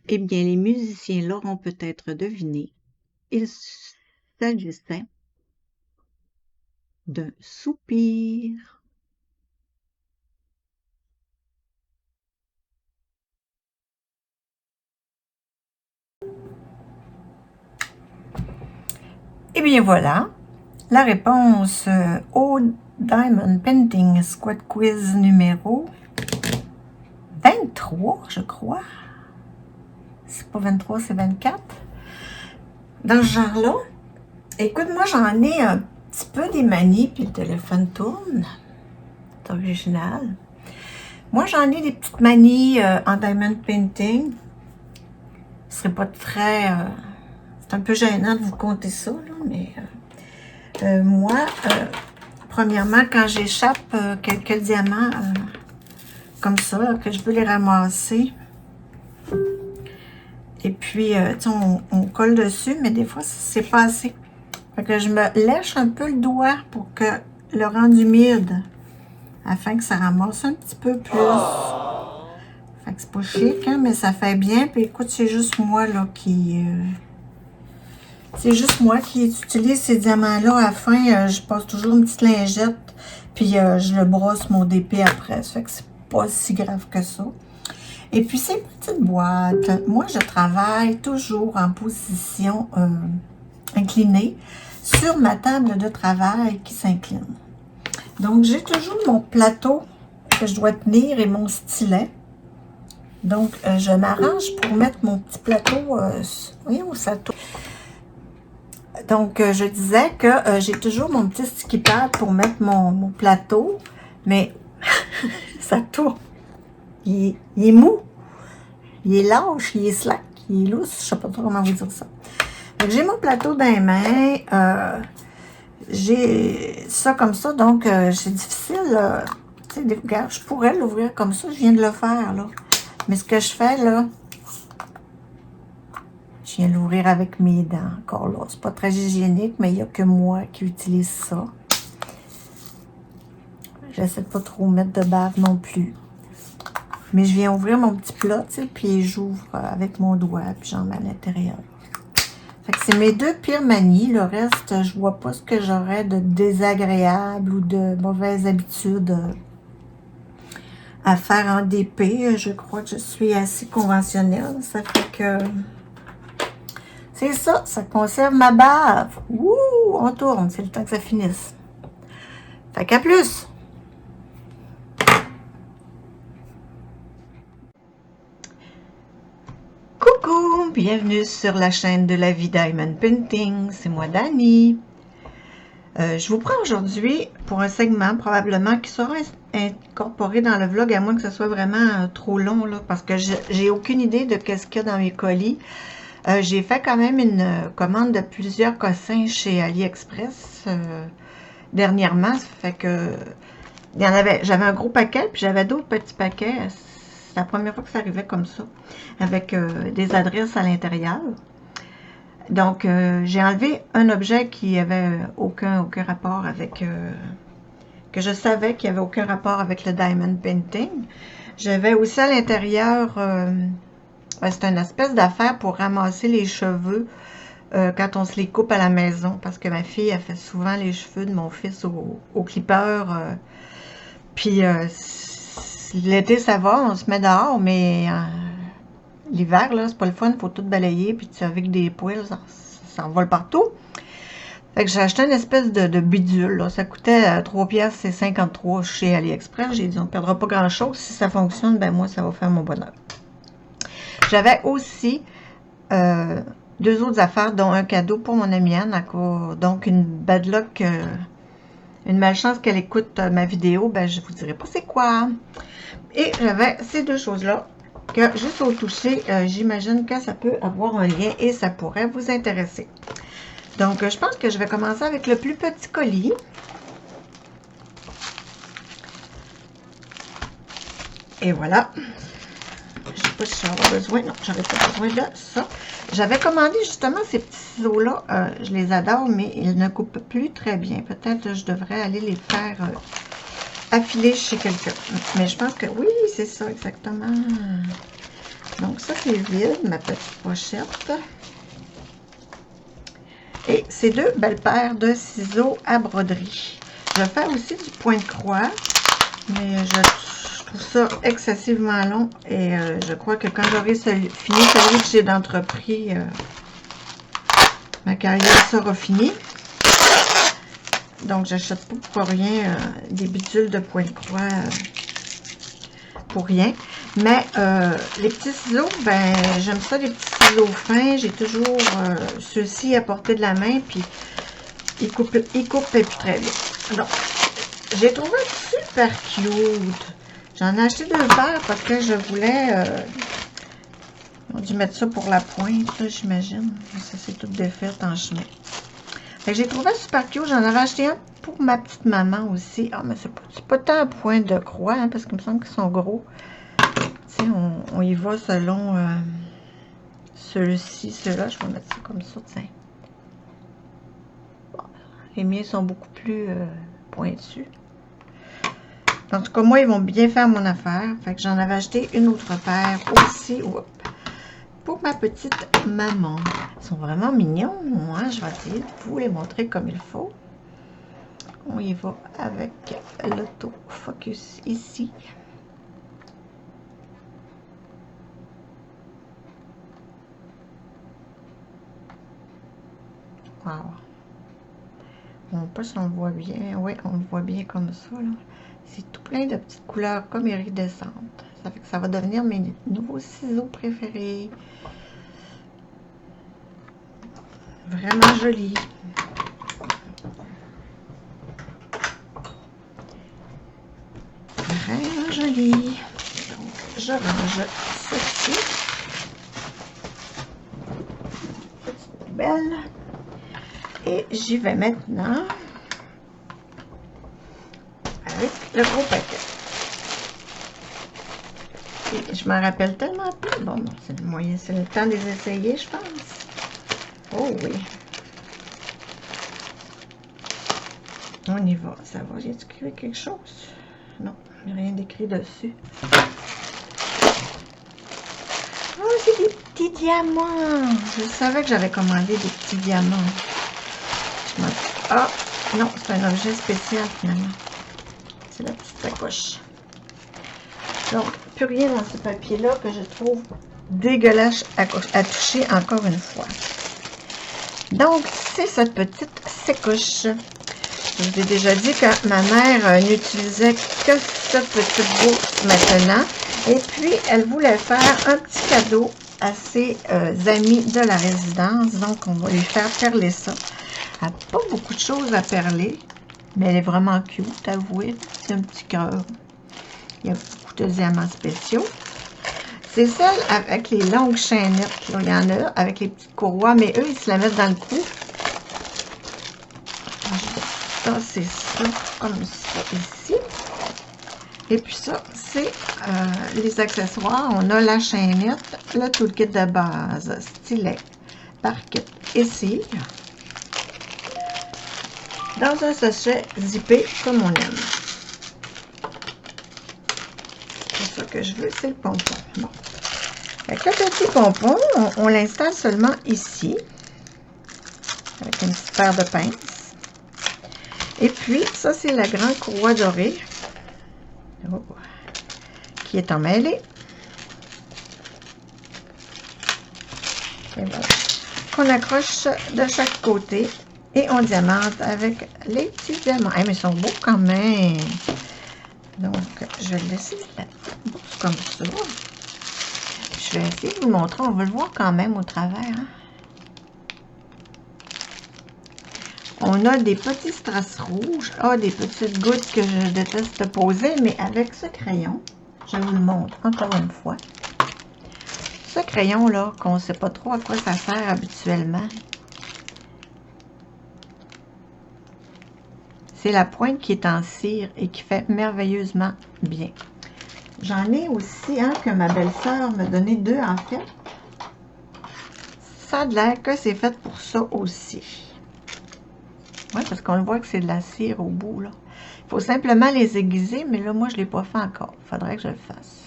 Eh bien, les musiciens l'auront peut-être deviné. Il s'agissait d'un soupir. Eh bien voilà, la réponse au Diamond Painting Squad Quiz numéro 23, je crois. C'est pas 23, c'est 24. Dans ce genre-là, écoute, moi j'en ai un petit peu des manies, puis le téléphone tourne. C'est original. Moi j'en ai des petites manies en Diamond Painting. Ce serait pas de frais. C'est un peu gênant de vous compter ça, là, mais moi, premièrement, quand j'échappe quelques diamants comme ça, là, que je veux les ramasser, et puis, tu sais, on colle dessus, mais des fois, c'est pas assez. Fait que je me lèche un peu le doigt pour que le rendre humide, afin que ça ramasse un petit peu plus. Fait que c'est pas chic, hein, mais ça fait bien. Puis écoute, c'est juste moi, là, qui... c'est juste moi qui utilise ces diamants-là. À la fin, je passe toujours une petite lingette, puis je le brosse mon DP après. Ça fait que c'est pas si grave que ça. Et puis, ces petites boîtes, moi, je travaille toujours en position inclinée sur ma table de travail qui s'incline. Donc, j'ai toujours mon plateau que je dois tenir et mon stylet. Donc, je m'arrange pour mettre mon petit plateau, voyons, ça tourne. Donc, je disais que j'ai toujours mon petit sticky pad pour mettre mon plateau, mais ça tourne. Il est mou, il est lâche, il est slack, il est lousse, je sais pas trop comment vous dire ça. Donc, j'ai mon plateau dans les mains, j'ai ça comme ça, donc c'est difficile, tu sais, regarde, je pourrais l'ouvrir comme ça, je viens de le faire, là. Mais ce que je fais, là, je viens l'ouvrir avec mes dents, encore là. C'est pas très hygiénique, mais il n'y a que moi qui utilise ça. J'essaie de pas trop mettre de bave non plus. Mais je viens ouvrir mon petit plat, tu sais, puis j'ouvre avec mon doigt, puis j'en mets à l'intérieur. Fait que c'est mes deux pires manies. Le reste, je vois pas ce que j'aurais de désagréable ou de mauvaise habitude à faire en DP. Je crois que je suis assez conventionnelle. Ça fait que... c'est ça, ça conserve ma bave. Ouh, on tourne, c'est le temps que ça finisse. Fait qu'à plus! Coucou! Bienvenue sur la chaîne de la vie Diamond Painting. C'est moi, Dani. Je vous prends aujourd'hui pour un segment probablement qui sera incorporé dans le vlog, à moins que ce soit vraiment trop long, là, parce que j'ai aucune idée de ce qu'il y a dans mes colis. J'ai fait quand même une commande de plusieurs cossins chez AliExpress dernièrement. Ça fait que j'avais un gros paquet, puis j'avais d'autres petits paquets. C'est la première fois que ça arrivait comme ça, avec des adresses à l'intérieur. Donc, j'ai enlevé un objet qui avait aucun rapport avec... que je savais qu'il n'y avait aucun rapport avec le Diamond Painting. J'avais aussi à l'intérieur... c'est une espèce d'affaire pour ramasser les cheveux quand on se les coupe à la maison. Parce que ma fille, elle fait souvent les cheveux de mon fils au clipper. Puis, l'été, ça va, on se met dehors, mais... l'hiver, là, c'est pas le fun, il faut tout balayer, puis avec des poils, ça envole partout. Fait que j'ai acheté une espèce de bidule, là. Ça coûtait 3,53 $ chez AliExpress. J'ai dit, on ne perdra pas grand-chose. Si ça fonctionne, ben moi, ça va faire mon bonheur. J'avais aussi deux autres affaires, dont un cadeau pour mon amie Anne. Donc, une bad luck, une malchance qu'elle écoute ma vidéo. Ben, je vous dirai pas c'est quoi. Et j'avais ces deux choses-là. Que juste au toucher, j'imagine que ça peut avoir un lien et ça pourrait vous intéresser. Donc, je pense que je vais commencer avec le plus petit colis. Et voilà. Je ne sais pas si j'en ai besoin. Non, j'aurais pas besoin de ça. J'avais commandé justement ces petits ciseaux-là. Je les adore, mais ils ne coupent plus très bien. Peut-être je devrais aller les faire... affiler chez quelqu'un. Mais je pense que oui, c'est ça exactement. Donc ça c'est vide, ma petite pochette. Et ces deux belles paires de ciseaux à broderie. Je vais faire aussi du point de croix, mais je trouve ça excessivement long et je crois que quand j'aurai fini celui que j'ai d'entrepris, ma carrière sera finie. Donc, j'achète pas pour rien des bidules de point de croix pour rien. Mais les petits ciseaux, ben, j'aime ça, les petits ciseaux fins. J'ai toujours ceux-ci à portée de la main, puis ils coupent et puis très bien. Donc, j'ai trouvé super cute. J'en ai acheté deux paires parce que je voulais... on a dû mettre ça pour la pointe, j'imagine. Ça, c'est tout défait en chemin. J'ai trouvé super cute. J'en avais acheté un pour ma petite maman aussi. Ah, mais c'est pas tant un point de croix, hein, parce qu'il me semble qu'ils sont gros. Tu sais, on y va selon ceux-ci, ceux-là. Je vais mettre ça comme ça, tiens. Bon, les miens sont beaucoup plus pointus. En tout cas, moi, ils vont bien faire mon affaire. Fait que j'en avais acheté une autre paire aussi. Oups. Pour ma petite maman. Ils sont vraiment mignons. Moi, je vais essayer de vous les montrer comme il faut. On y va avec l'autofocus ici. Wow. On peut s'en voit bien. Oui, on le voit bien comme ça. C'est tout plein de petites couleurs comme iridescentes. Ça fait que ça va devenir mes nouveaux ciseaux préférés. Vraiment joli. Vraiment joli. Donc, je range ceci. Petite poubelle. Et j'y vais maintenant avec le gros paquet. Et je m'en rappelle tellement plus. Bon, c'est le moyen, c'est le temps de les essayer, je pense. Oh oui. On y va. Ça va. J'ai écrit quelque chose? Non, il n'y a rien d'écrit dessus. Oh, c'est des petits diamants. Je savais que j'avais commandé des petits diamants. Ah, non, c'est un objet spécial finalement. C'est la petite sacoche. Donc, plus rien dans ce papier-là que je trouve dégueulasse à toucher encore une fois. Donc, c'est cette petite sacoche. Je vous ai déjà dit que ma mère n'utilisait que cette petite bourse maintenant. Et puis, elle voulait faire un petit cadeau à ses amis de la résidence. Donc, on va lui faire perler ça. Elle n'a pas beaucoup de choses à perler, mais elle est vraiment cute, avouez. C'est un petit cœur. Il y a beaucoup de diamants spéciaux. C'est celle avec les longues chaînettes. Là. Il y en a avec les petites courroies, mais eux, ils se la mettent dans le cou. Ça, c'est ça, comme ça, ici. Et puis ça, c'est les accessoires. On a la chaînette, le toolkit de base, stylet, parquet et cire. Dans un sachet zippé, comme on aime. C'est ça que je veux, c'est le pompon. Bon. Avec le petit pompon, on l'installe seulement ici, avec une petite paire de pinces. Et puis, ça, c'est la grande courroie dorée, qui est emmêlée. Et voilà. Qu'on accroche de chaque côté et on diamante avec les petits diamants. Hey, mais ils sont beaux quand même. Donc, je vais le laisser la bourse comme ça. Je vais essayer de vous le montrer. On va le voir quand même au travers. Hein? On a des petits strass rouges. Ah, des petites gouttes que je déteste poser, mais avec ce crayon, je vous le montre encore une fois. Ce crayon-là, qu'on ne sait pas trop à quoi ça sert habituellement. C'est la pointe qui est en cire et qui fait merveilleusement bien. J'en ai aussi un que ma belle-sœur m'a donné deux en fait. Ça a l'air que c'est fait pour ça aussi. Oui, parce qu'on le voit que c'est de la cire au bout, là. Il faut simplement les aiguiser, mais là, moi, je ne l'ai pas fait encore. Il faudrait que je le fasse.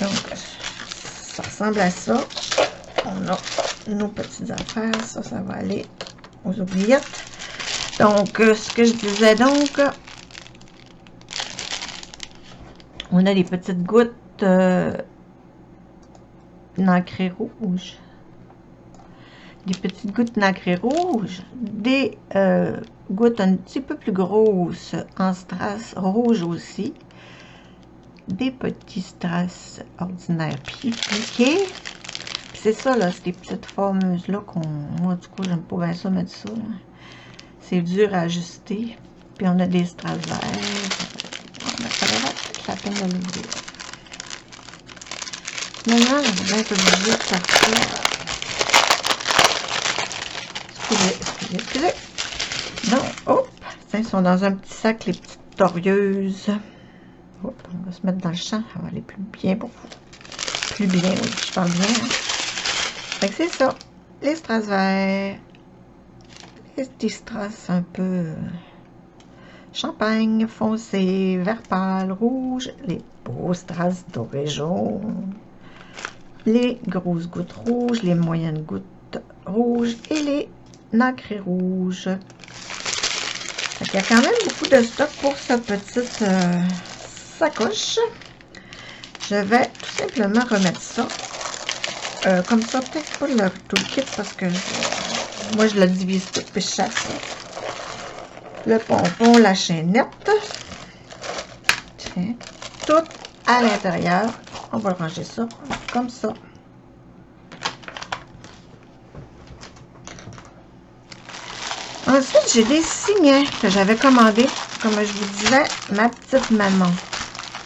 Donc, ça ressemble à ça. On a nos petites affaires. Ça va aller aux oubliettes. Donc, ce que je disais donc, on a des petites gouttes nacrées rouges. Des petites gouttes nacrées rouges, des gouttes un petit peu plus grosses en strass rouge aussi, des petits strass ordinaires piqués. C'est ça, là, ces petites formeuses-là qu'on... Moi, du coup, j'aime pas bien ça mettre ça. C'est dur à ajuster. Puis on a des strass verts. Ça va être la peine de l'ouvrir. Maintenant, je vais être obligée de faire ça. Excusez. Donc, hop, ils sont dans un petit sac, les petites torieuses. Hop, on va se mettre dans le champ, ça va aller plus bien pour vous. Plus bien, oui, je parle bien. Hein? Fait que c'est ça, les strass verts, les petits strass un peu champagne, foncé, vert pâle, rouge, les beaux strass dorés jaunes, les grosses gouttes rouges, les moyennes gouttes rouges et les nacré rouge. Il y a quand même beaucoup de stock pour cette petite sacoche. Je vais tout simplement remettre ça comme ça, peut-être pas tout le kit parce que moi je le divise tout puis je chasse le pompon, la chaînette. Tiens, tout à l'intérieur. On va ranger ça comme ça. Ensuite, j'ai des signets que j'avais commandés, comme je vous disais, ma petite maman.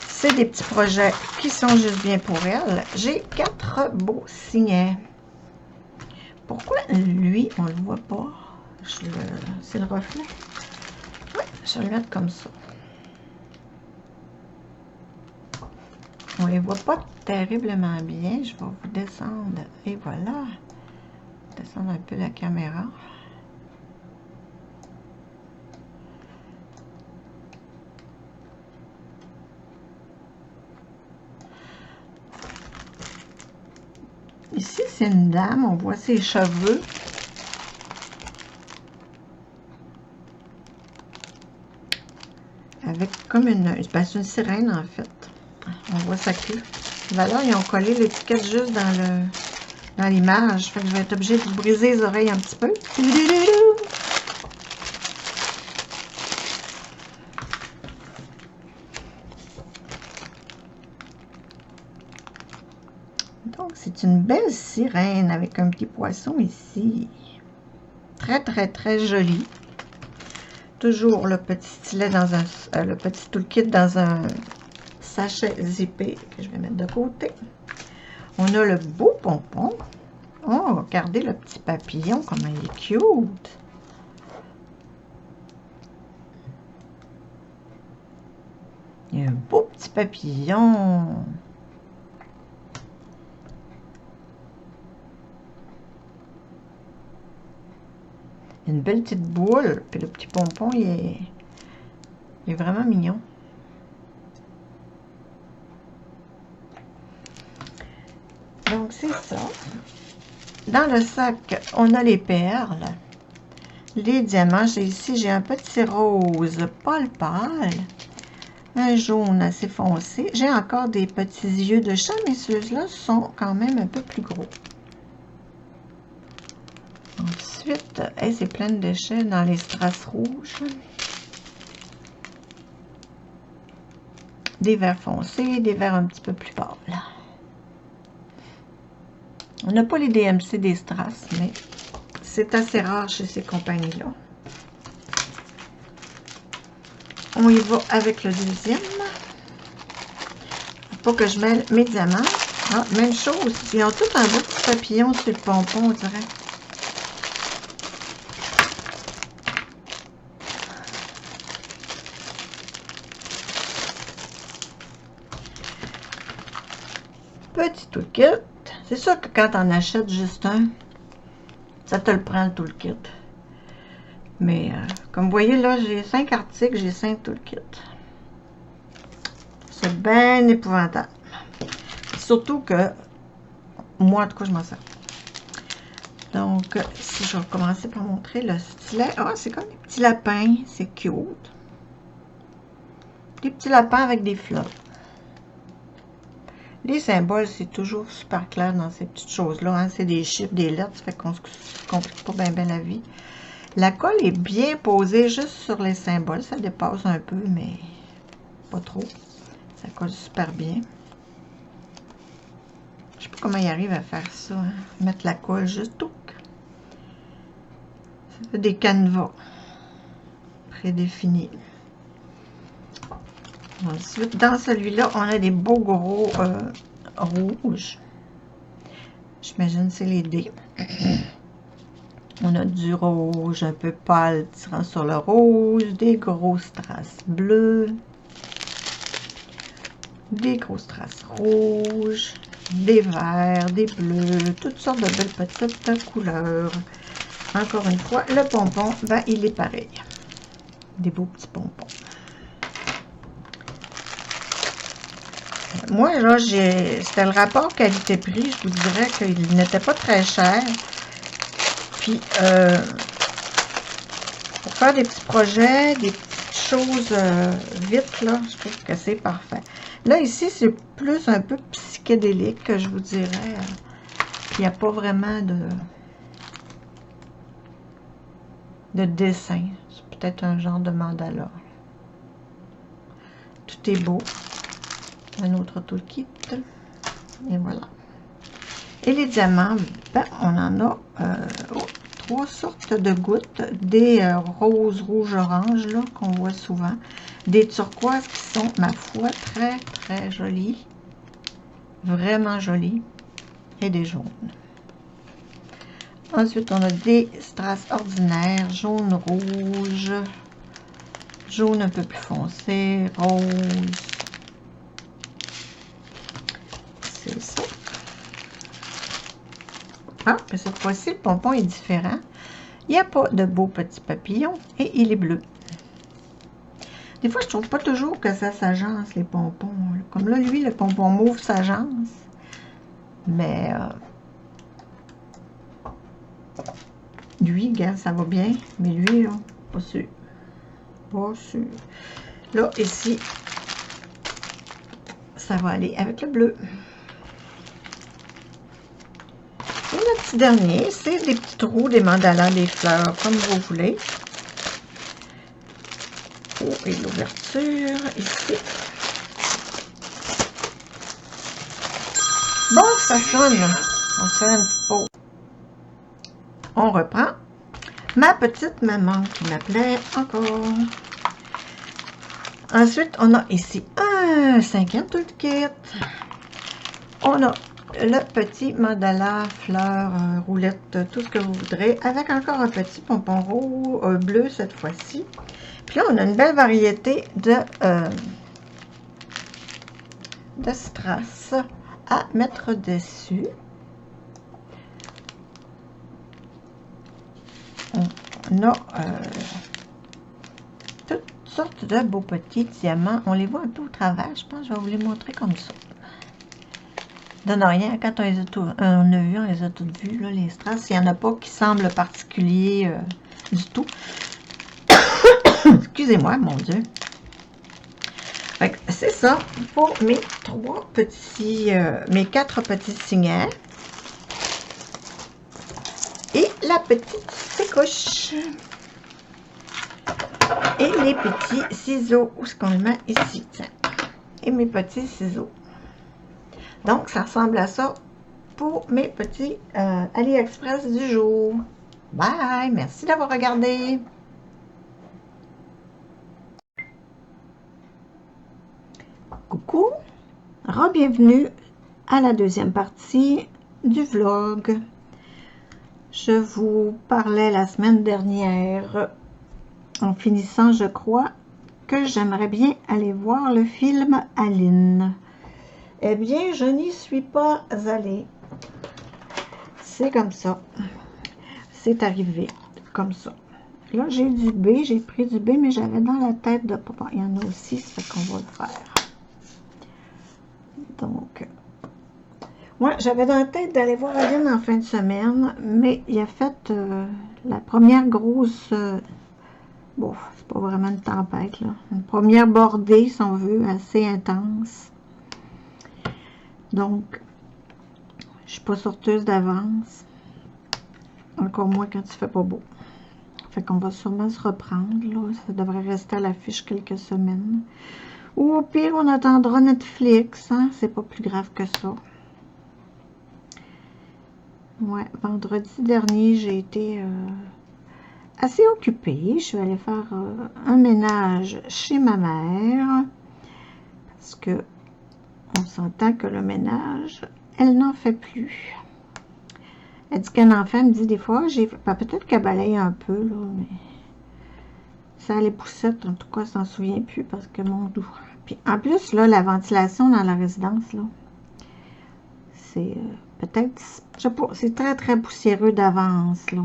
C'est des petits projets qui sont juste bien pour elle. J'ai 4 beaux signets. Pourquoi lui, on le voit pas? C'est le reflet. Oui, je vais le mettre comme ça. On les voit pas terriblement bien. Je vais vous descendre. Et voilà. Descendre un peu la caméra. Ici, c'est une dame. On voit ses cheveux. Avec comme une... c'est une sirène, en fait. On voit sa queue. Voilà, ils ont collé l'étiquette juste dans dans l'image. Fait que je vais être obligée de briser les oreilles un petit peu. Donc, c'est une belle sirène avec un petit poisson ici. Très, très, très joli. Toujours le petit stylet dans un... le petit toolkit dans un sachet zippé que je vais mettre de côté. On a le beau pompon. Oh, regardez le petit papillon, comment il est cute. Il y a un beau petit papillon. Il y a une belle petite boule. Puis le petit pompon, il est vraiment mignon. Donc, c'est ça. Dans le sac, on a les perles, les diamants. Ici, j'ai un petit rose pâle pâle, un jaune assez foncé. J'ai encore des petits yeux de chat, mais ceux-là sont quand même un peu plus gros. Ensuite, c'est plein de déchets dans les strass rouges. Des verts foncés, des verts un petit peu plus pâles. On n'a pas les DMC des strass, mais c'est assez rare chez ces compagnies-là. On y va avec le deuxième. Faut que je mêle mes diamants. Ah, même chose. Ils ont tous un beau petit papillon sur le pompon, on dirait. Petit toolkit. C'est sûr que quand on achète juste un, ça te le prend le toolkit. Mais comme vous voyez là, j'ai 5 articles, j'ai 5 toolkits. C'est bien épouvantable. Surtout que moi, en tout cas, je m'en sers. Donc, si je vais commencer par montrer le stylet. Ah, c'est comme des petits lapins. C'est cute. Des petits lapins avec des fleurs. Les symboles, c'est toujours super clair dans ces petites choses-là. Hein? C'est des chiffres, des lettres, ça fait qu'on ne se complique pas bien la vie. La colle est bien posée juste sur les symboles. Ça dépasse un peu, mais pas trop. Ça colle super bien. Je sais pas comment il arrive à faire ça. Hein? Mettre la colle juste tout. Ça fait des canevas prédéfinis. Ensuite, dans celui-là, on a des beaux gros rouges. J'imagine que c'est les dés. On a du rouge un peu pâle tirant sur le rouge, des gros strass bleus, des gros strass rouges, des verts, des bleus, toutes sortes de belles petites couleurs. Encore une fois, le pompon, ben, il est pareil. Des beaux petits pompons. Moi, là, c'était le rapport qualité-prix. Je vous dirais qu'il n'était pas très cher. Puis, pour faire des petits projets, des petites choses vite, là, je trouve que c'est parfait. Là, ici, c'est plus un peu psychédélique, que je vous dirais. Puis, il n'y a pas vraiment de dessin. C'est peut-être un genre de mandala. Tout est beau. Un autre toolkit. Et voilà. Et les diamants, ben, on en a 3 sortes de gouttes. Des roses, rouges, oranges, là, qu'on voit souvent. Des turquoises qui sont, ma foi, très, très jolies. Vraiment jolies. Et des jaunes. Ensuite, on a des strass ordinaires, jaune, rouge, jaune un peu plus foncé, rose. C'est ça. Ah, mais cette fois-ci, le pompon est différent. Il n'y a pas de beau petit papillon et il est bleu. Des fois, je trouve pas toujours que ça s'agence, les pompons. Comme là, lui, le pompon mauve s'agence. Mais lui, regarde, ça va bien. Mais lui, là, pas sûr. Pas sûr. Là, ici, ça va aller avec le bleu. Et petit dernier, c'est des petits trous, des mandalas, des fleurs, comme vous voulez. Oh, et l'ouverture ici. Bon, ça sonne. On se fait une petite pause. On reprend. Ma petite maman qui m'appelait encore. Ensuite, on a ici un 5e toolkit. On a le petit mandala, fleurs, roulette, tout ce que vous voudrez, avec encore un petit pompon rouge, bleu cette fois-ci. Puis là, on a une belle variété de strass à mettre dessus. On a toutes sortes de beaux petits diamants. On les voit un peu au travers. Je pense que je vais vous les montrer comme ça. Donne rien. Quand on a vu, on les a toutes vues, là, les strass. Il n'y en a pas qui semblent particuliers du tout. Excusez-moi, mon Dieu. C'est ça pour mes mes 4 petits signets. Et la petite sécouche. Et les petits ciseaux. Où est-ce qu'on le met? Ici, tiens. Et mes petits ciseaux. Donc, ça ressemble à ça pour mes petits AliExpress du jour. Bye! Merci d'avoir regardé. Coucou! Re-bienvenue à la deuxième partie du vlog. Je vous parlais la semaine dernière, en finissant, je crois, que j'aimerais bien aller voir le film Aline. Eh bien, je n'y suis pas allée. C'est comme ça. C'est arrivé comme ça. Là, j'ai du B, j'ai pris du B, mais j'avais dans la tête de pas. Il y en a aussi, ça fait qu'on va le faire. Donc, moi, j'avais dans la tête d'aller voir Aline en fin de semaine, mais il a fait la première grosse... bon, c'est pas vraiment une tempête, là. Une première bordée, si on veut, assez intense. Donc, je suis pas sorteuse d'avance. Encore moins quand il fait pas beau. Fait qu'on va sûrement se reprendre, là. Ça devrait rester à l'affiche quelques semaines. Ou au pire, on attendra Netflix, hein. C'est pas plus grave que ça. Ouais, vendredi dernier, j'ai été assez occupée. Je suis allée faire un ménage chez ma mère. Parce que on s'entend que le ménage, elle n'en fait plus. Elle dit qu'un enfant, elle me dit des fois, peut-être qu'elle balaye un peu, là, mais ça les poussettes, en tout cas, elle s'en souvient plus parce que mon doux. Puis en plus, là, la ventilation dans la résidence, là, c'est peut-être, je sais pas, c'est très, très poussiéreux d'avance, là.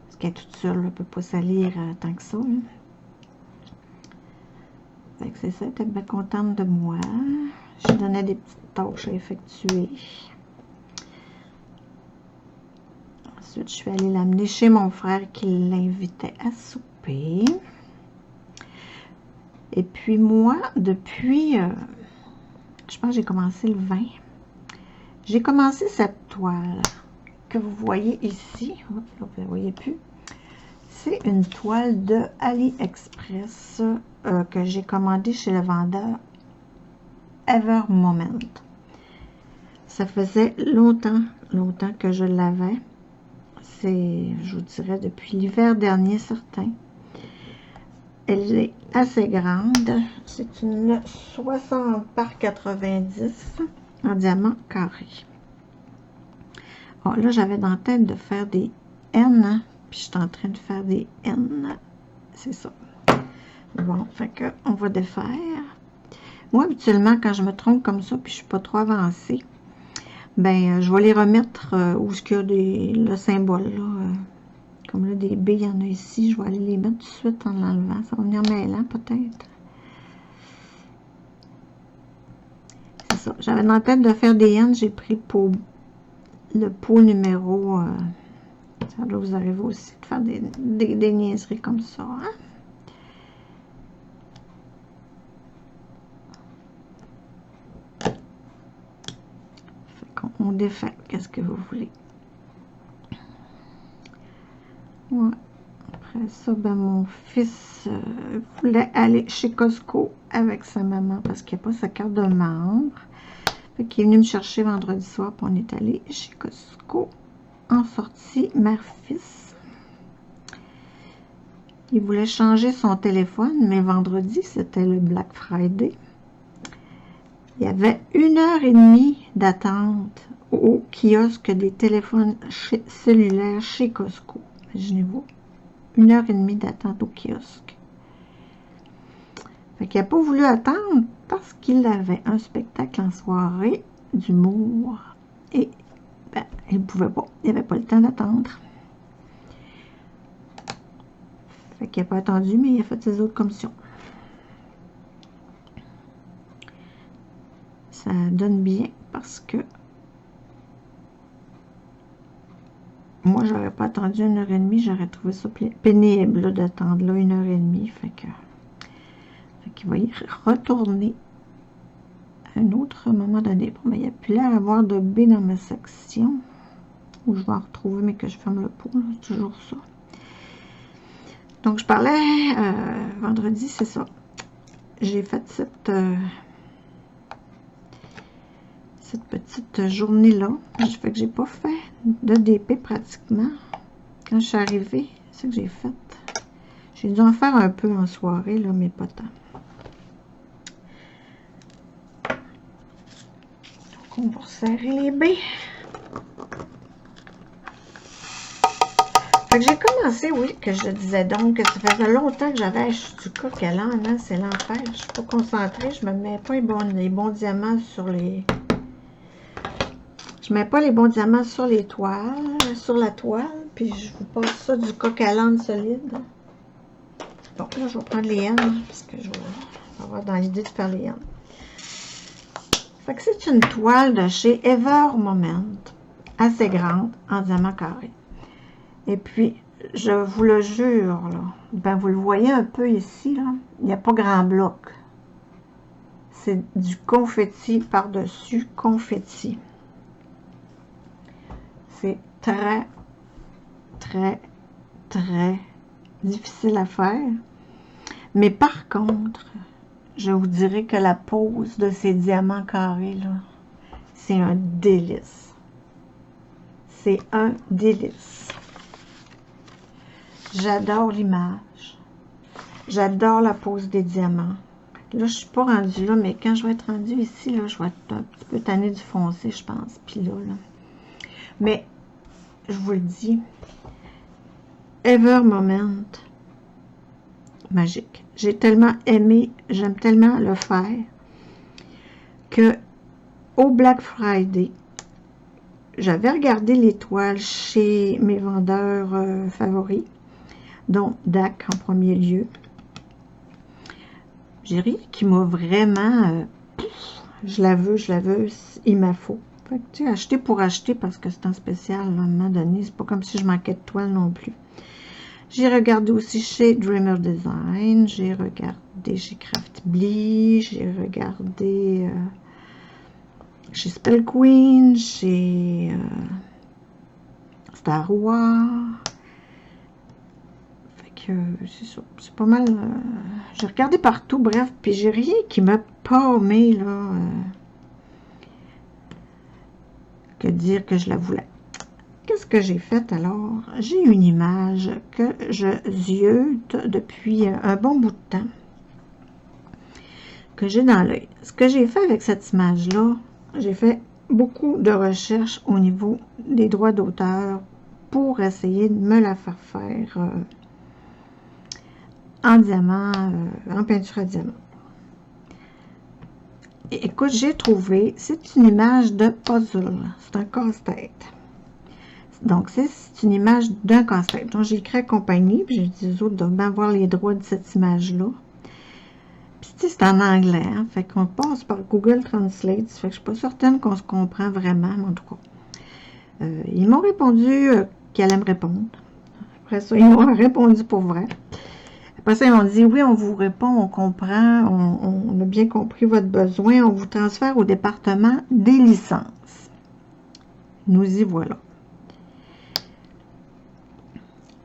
Parce qu'elle est toute seule, elle ne peut pas salir tant que ça, là. Fait que c'est ça, elle était bien contente de moi. Je lui donnais des petites tâches à effectuer. Ensuite, je suis allée l'amener chez mon frère qui l'invitait à souper. Et puis moi, depuis, je pense que j'ai commencé le 20. J'ai commencé cette toile que vous voyez ici. Hop, là, vous ne voyez plus. C'est une toile de AliExpress que j'ai commandée chez le vendeur Ever Moment. Ça faisait longtemps que je l'avais. C'est, je vous dirais, depuis l'hiver dernier, certain. Elle est assez grande. C'est une 60 par 90 en diamant carré. Bon, là, j'avais dans la tête de faire des N. Puis, je suis en train de faire des N. C'est ça. Bon, fait que on va défaire. Moi, habituellement, quand je me trompe comme ça, puis je suis pas trop avancée, ben, je vais les remettre où il y a le symbole, là. Comme là, des B, il y en a ici. Je vais aller les mettre tout de suite en l'enlevant. Ça va venir mêlant, peut-être. C'est ça. J'avais dans la tête de faire des N. J'ai pris le pot numéro... ça doit vous arriver aussi de faire des niaiseries comme ça, hein? on défait. Qu'est-ce que vous voulez? Ouais. Après ça, ben, mon fils voulait aller chez Costco avec sa maman parce qu'il n'y a pas sa carte de membre. Fait qu'il est venu me chercher vendredi soir, puis on est allé chez Costco en sortie mère-fils. Il voulait changer son téléphone, mais vendredi, c'était le Black Friday. Il y avait 1h30 d'attente au kiosque des téléphones cellulaires chez Costco. Imaginez-vous, 1h30 d'attente au kiosque. Fait qu'il n'a pas voulu attendre parce qu'il avait un spectacle en soirée d'humour et ben, il ne pouvait pas. Il n'avait pas le temps d'attendre. Fait qu'il n'a pas attendu, mais il a fait ses autres commissions. Ça donne bien parce que moi, j'aurais pas attendu 1h30, j'aurais trouvé ça pénible d'attendre là 1h30. Fait qu'il va y retourner à un autre moment donné. Bon, mais il n'y a plus l'air d'avoir de B dans ma section où je vais en retrouver, mais que je ferme le pot. C'est toujours ça. Donc, je parlais vendredi, c'est ça. J'ai fait cette petite journée-là. Je fais que j'ai pas fait de DP pratiquement. Quand je suis arrivée, c'est ce que j'ai fait. J'ai dû en faire un peu en soirée, là, mais pas tant. Donc, on va resserrer les baies. Fait que j'ai commencé, oui, que je disais donc que ça faisait longtemps que j'avais acheté du coq à l'âne, hein, c'est l'enfer. Je suis pas concentrée, je me mets pas les bons diamants sur les... Je mets pas les bons diamants sur les toiles, sur la toile, puis je vous passe ça du coq à l'âne solide. Bon, là, je vais prendre les hennes, parce que je vais avoir dans l'idée de faire les hennes. Fait que c'est une toile de chez Ever Moment, assez grande, en diamant carré. Et puis, je vous le jure, là, ben vous le voyez un peu ici, là, il n'y a pas grand bloc. C'est du confetti par-dessus confetti. C'est très, très, très difficile à faire. Mais par contre, je vous dirais que la pose de ces diamants carrés, là, c'est un délice. C'est un délice. J'adore l'image. J'adore la pose des diamants. Là, je ne suis pas rendue là, mais quand je vais être rendue ici, là, je vais être un petit peu tannée du foncé, je pense. Puis là. Mais, je vous le dis, Ever Moment, magique. J'ai tellement aimé, j'aime tellement le faire, que au Black Friday, j'avais regardé les toiles chez mes vendeurs favoris, dont DAC en premier lieu. J'ai rien qui m'a vraiment... je la veux, il m'a faut. Fait que, tu sais, acheter pour acheter parce que c'est un spécial, à un moment donné, c'est pas comme si je manquais de toile non plus. J'ai regardé aussi chez Dreamer Design, j'ai regardé chez Craftibly, j'ai regardé chez Spell Queen, chez Star Wars. C'est ça, c'est pas mal. J'ai regardé partout, bref, puis j'ai rien qui m'a paumé, là, que dire que je la voulais. Qu'est-ce que j'ai fait alors? J'ai une image que je ziote depuis un bon bout de temps, que j'ai dans l'œil. Ce que j'ai fait avec cette image-là, j'ai fait beaucoup de recherches au niveau des droits d'auteur pour essayer de me la faire faire en diamant, en peinture à diamant. Et écoute, j'ai trouvé, c'est une image de puzzle, c'est un casse-tête. Donc, c'est une image d'un casse-tête. Donc, j'ai écrit à compagnie, puis j'ai dit aux autres de bien avoir les droits de cette image-là. Puis, tu sais, c'est en anglais, hein, fait qu'on passe par Google Translate, fait que je suis pas certaine qu'on se comprend vraiment, mais en tout cas. Ils m'ont répondu qu'ils allaient me répondre. Après ça, ils m'ont répondu pour vrai. Après ça, ils m'ont dit, oui, on vous répond, on comprend, on a bien compris votre besoin, on vous transfère au département des licences. nous y voilà.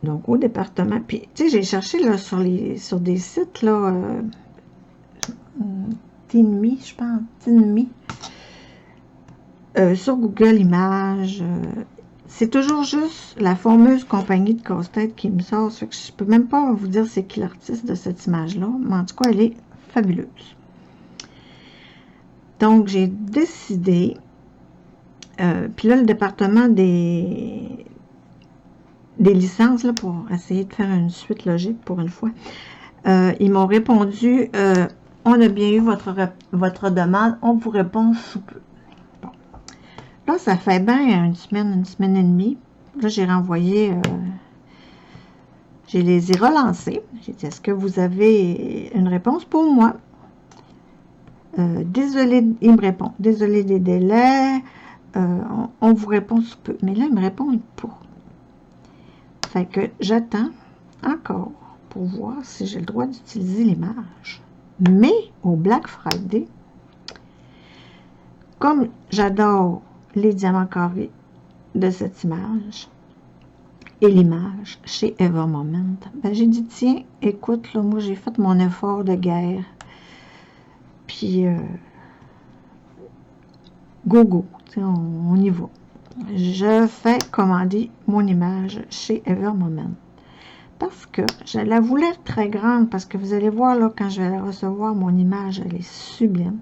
Donc, au département, puis, tu sais, j'ai cherché là, sur des sites, là, Tinmi, je pense, Tinmi, sur Google Images, c'est toujours juste la fameuse compagnie de casse-tête qui me sort, ça fait que je peux même pas vous dire c'est qui l'artiste de cette image-là, mais en tout cas, elle est fabuleuse. Donc, j'ai décidé, puis là, le département des licences, là, pour essayer de faire une suite logique pour une fois, ils m'ont répondu, on a bien eu votre demande, on vous répond sous peu. Bon. Là, ça fait bien une semaine et demie. Là, j'ai renvoyé, je les ai relancés. J'ai dit, est-ce que vous avez une réponse pour moi? Désolé, il me répond, désolé des délais, on vous répond sous peu. Mais là, il me répond pas. Fait que j'attends encore pour voir si j'ai le droit d'utiliser l'image. Mais au Black Friday, comme j'adore les diamants carrés de cette image et l'image chez Evermoment, ben j'ai dit, tiens, écoute, là, moi j'ai fait mon effort de guerre. Puis, go, on y va. Je fais commander mon image chez Evermoment. Parce que je la voulais très grande, parce que vous allez voir, là, quand je vais la recevoir, mon image, elle est sublime.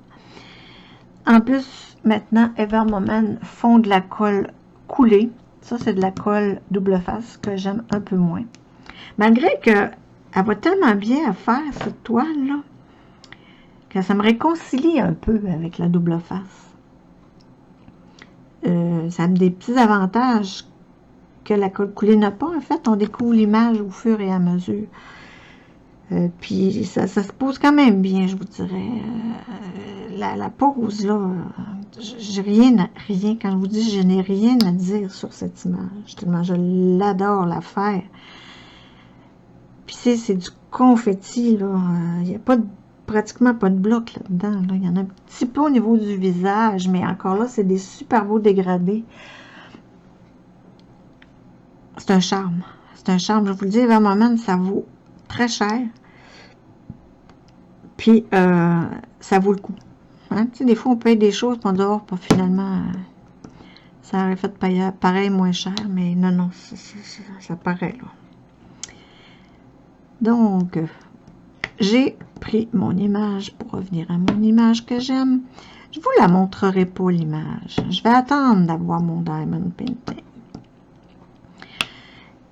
En plus, maintenant, Evermoment font de la colle coulée. Ça, c'est de la colle double face que j'aime un peu moins. Malgré que elle va tellement bien à faire, cette toile-là, que ça me réconcilie un peu avec la double face. Ça a des petits avantages que la colle coulée n'a pas. En fait, on découvre l'image au fur et à mesure. Puis, ça se pose quand même bien, je vous dirais. La pose, là, j'ai rien, quand je vous dis, je n'ai rien à dire sur cette image. Tellement je l'adore la faire. Puis, c'est du confetti, là. Il n'y a pas pratiquement pas de bloc là-dedans. Là. Il y en a un petit peu au niveau du visage, mais encore là, c'est des super beaux dégradés. C'est un charme. C'est un charme. Je vous le dis, Evermoment, ça vaut très cher. Puis, ça vaut le coup. Hein? Tu sais, des fois, on paye des choses, puis on dehors, pas finalement, ça aurait fait pareil moins cher, mais non, ça paraît, là. Donc, j'ai pris mon image pour revenir à mon image que j'aime. Je vous la montrerai pas, l'image. Je vais attendre d'avoir mon Diamond Painting.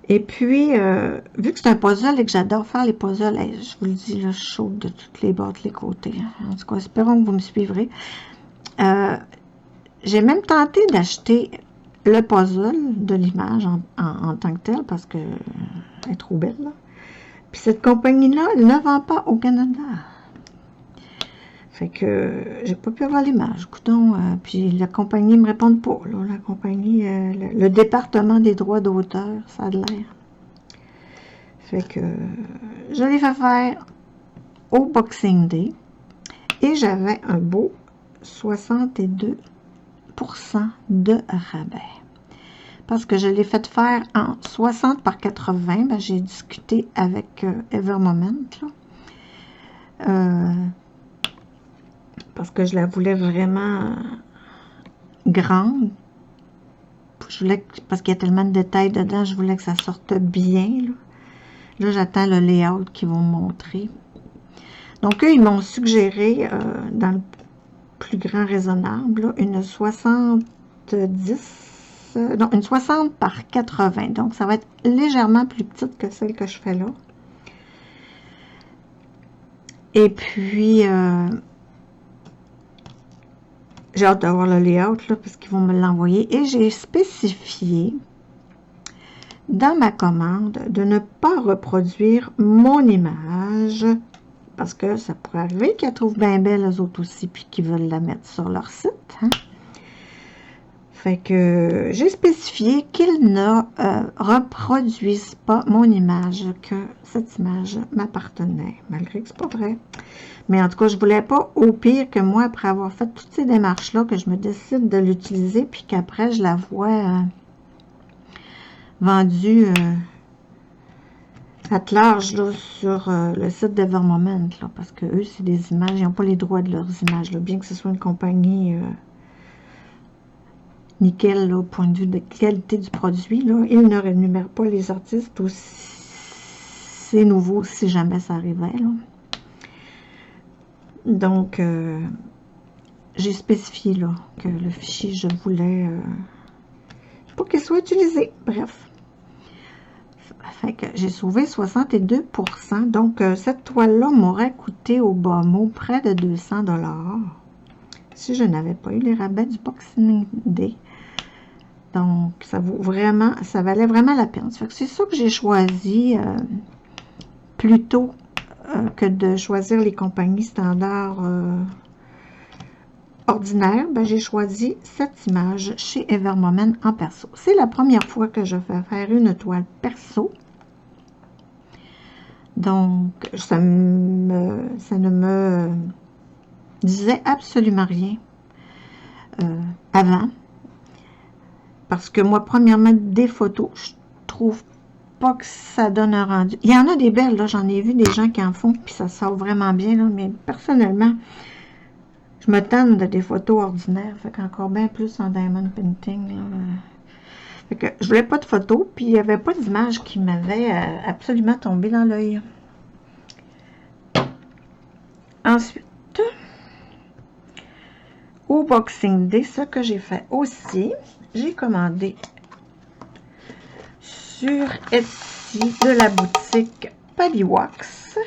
Et puis, vu que c'est un puzzle et que j'adore faire les puzzles, je vous le dis, là, je saute de toutes les bords, de les côtés. En tout cas, espérons que vous me suivrez. J'ai même tenté d'acheter le puzzle de l'image en tant que tel, parce que elle est trop belle, là. Puis cette compagnie-là, elle ne vend pas au Canada. Fait que j'ai pas pu avoir l'image. Coudonc, puis la compagnie me répond pas. Là, la compagnie, le département des droits d'auteur, ça a de l'air. Fait que je l'ai fait faire au Boxing Day. Et j'avais un beau 62% de rabais. Parce que je l'ai fait faire en 60 par 80. Ben, j'ai discuté avec Evermoment, là. Parce que je la voulais vraiment grande. Parce qu'il y a tellement de détails dedans, je voulais que ça sorte bien. Là, j'attends le layout qu'ils vont me montrer. Donc, eux, ils m'ont suggéré, dans le plus grand raisonnable, là, une 60 par 80. Donc, ça va être légèrement plus petite que celle que je fais là. Et puis, j'ai hâte d'avoir le layout, là, parce qu'ils vont me l'envoyer. Et j'ai spécifié dans ma commande de ne pas reproduire mon image, parce que ça pourrait arriver qu'ils la trouvent bien belle, eux autres aussi, puis qu'ils veulent la mettre sur leur site. Hein? Fait que j'ai spécifié qu'ils ne reproduisent pas mon image, que cette image m'appartenait, malgré que c'est pas vrai. Mais en tout cas, je voulais pas, au pire que moi, après avoir fait toutes ces démarches-là, que je me décide de l'utiliser, puis qu'après, je la vois vendue à large là, sur le site d'Evermoment, là, parce que eux, c'est des images, ils n'ont pas les droits de leurs images, là, bien que ce soit une compagnie nickel, là, au point de vue de qualité du produit, là, ils ne rémunèrent pas les artistes aussi. C'est nouveau si jamais ça arrivait, là. Donc, j'ai spécifié là, que le fichier, je voulais pas qu'il soit utilisé. Bref. Fait que j'ai sauvé 62%. Donc, cette toile-là m'aurait coûté au bas mot près de 200 $ si je n'avais pas eu les rabais du Boxing Day. Donc, ça vaut vraiment, ça valait vraiment la peine. Fait que c'est ça que j'ai choisi plutôt que de choisir les compagnies standards ordinaires. Ben, j'ai choisi cette image chez Evermoment en perso. C'est la première fois que je fais faire une toile perso. Donc, ça ne me disait absolument rien avant. Parce que moi, premièrement, des photos, je trouve pas que ça donne un rendu. Il y en a des belles, là, j'en ai vu des gens qui en font, puis ça sort vraiment bien, là, mais personnellement, je me tanne de des photos ordinaires, fait qu'encore bien plus en diamond painting, là. Fait que je voulais pas de photos, puis il n'y avait pas d'image qui m'avait absolument tombé dans l'œil. Ensuite, au Boxing Day, ce que j'ai fait aussi, j'ai commandé sur Etsy de la boutique Paliwax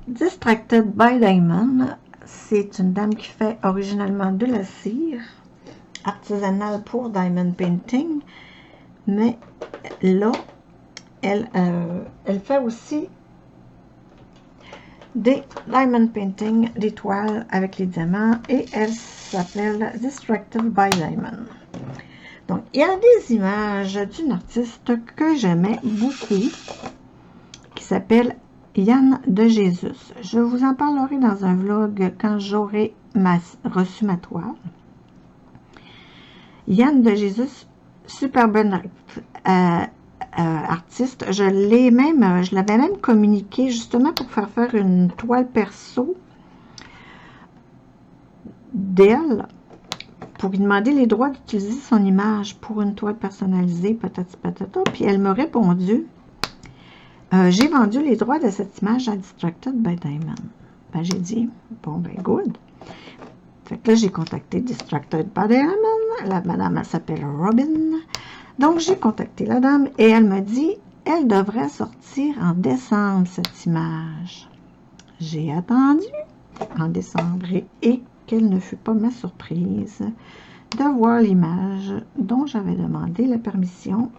Distracted by Diamond. C'est une dame qui fait originalement de la cire artisanale pour diamond painting, mais là, elle fait aussi des diamond painting, des toiles avec les diamants, et elle s'appelle Distracted by Diamond. Donc, il y a des images d'une artiste que j'aimais beaucoup, qui s'appelle Yann de Jésus. Je vous en parlerai dans un vlog quand j'aurai reçu ma toile. Yann de Jésus, super bonne artiste. Je l'avais même communiqué justement pour faire une toile perso d'elle, pour lui demander les droits d'utiliser son image pour une toile personnalisée, patati patata. Puis elle m'a répondu, j'ai vendu les droits de cette image à Distracted by Diamond. Ben, j'ai dit, bon, ben, good. Fait que là, j'ai contacté Distracted by Diamond. La madame, elle s'appelle Robin. Donc, j'ai contacté la dame et elle me dit, elle devrait sortir en décembre, cette image. J'ai attendu en décembre et quelle ne fut pas ma surprise de voir l'image dont j'avais demandé la permission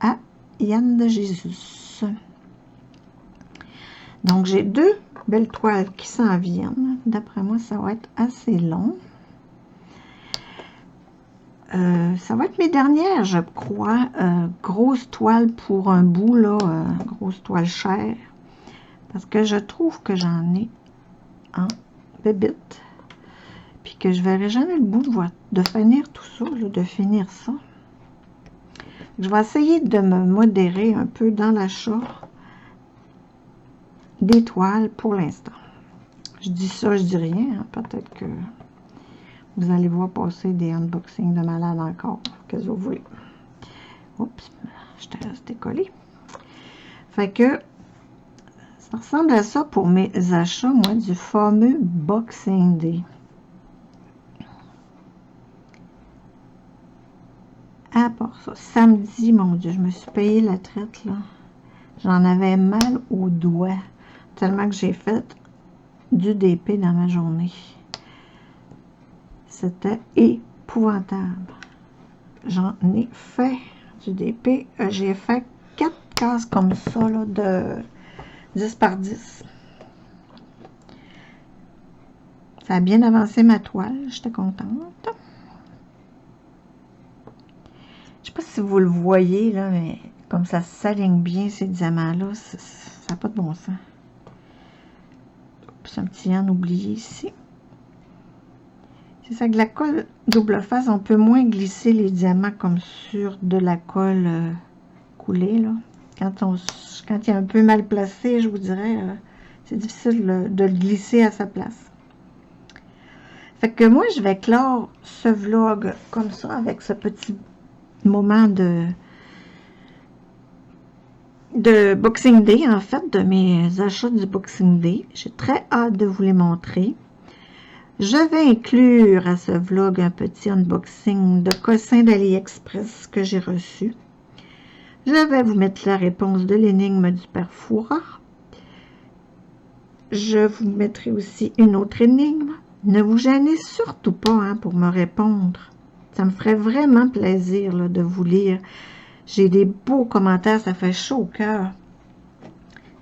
à Yann de Jésus. Donc, j'ai deux belles toiles qui s'en viennent. D'après moi, ça va être assez long. Ça va être mes dernières, je crois. Grosse toile pour un bout, là. Grosse toile chère. Parce que je trouve que j'en ai en bébite. Puis que je verrai jamais le bout de finir tout ça, là, de finir ça. Je vais essayer de me modérer un peu dans l'achat des toiles pour l'instant. Je dis ça, je dis rien. Hein. Peut-être que vous allez voir passer des unboxings de malade encore. Qu'est-ce que vous voulez. Oups, j'étais resté collé. Fait que ça ressemble à ça pour mes achats, moi, du fameux Boxing Day. À part ça, samedi, mon Dieu, je me suis payé la traite, là. J'en avais mal aux doigts, tellement que j'ai fait du DP dans ma journée. C'était épouvantable. J'en ai fait du DP. J'ai fait 4 cases comme ça, là, de 10 par 10. Ça a bien avancé ma toile. J'étais contente. Je sais pas si vous le voyez, là, mais comme ça s'aligne bien, ces diamants-là, ça n'a pas de bon sens. Oups, un petit N oublié ici. C'est ça que la colle double face, on peut moins glisser les diamants comme sur de la colle coulée, là. Quand il est un peu mal placé, je vous dirais, c'est difficile de le glisser à sa place. Fait que moi, je vais clore ce vlog comme ça, avec ce petit moment de Boxing Day, en fait, de mes achats du Boxing Day. J'ai très hâte de vous les montrer. Je vais inclure à ce vlog un petit unboxing de cossins d'AliExpress que j'ai reçu. Je vais vous mettre la réponse de l'énigme du Père Fouras. Je vous mettrai aussi une autre énigme. Ne vous gênez surtout pas hein, pour me répondre. Ça me ferait vraiment plaisir là, de vous lire. J'ai des beaux commentaires, ça fait chaud au cœur.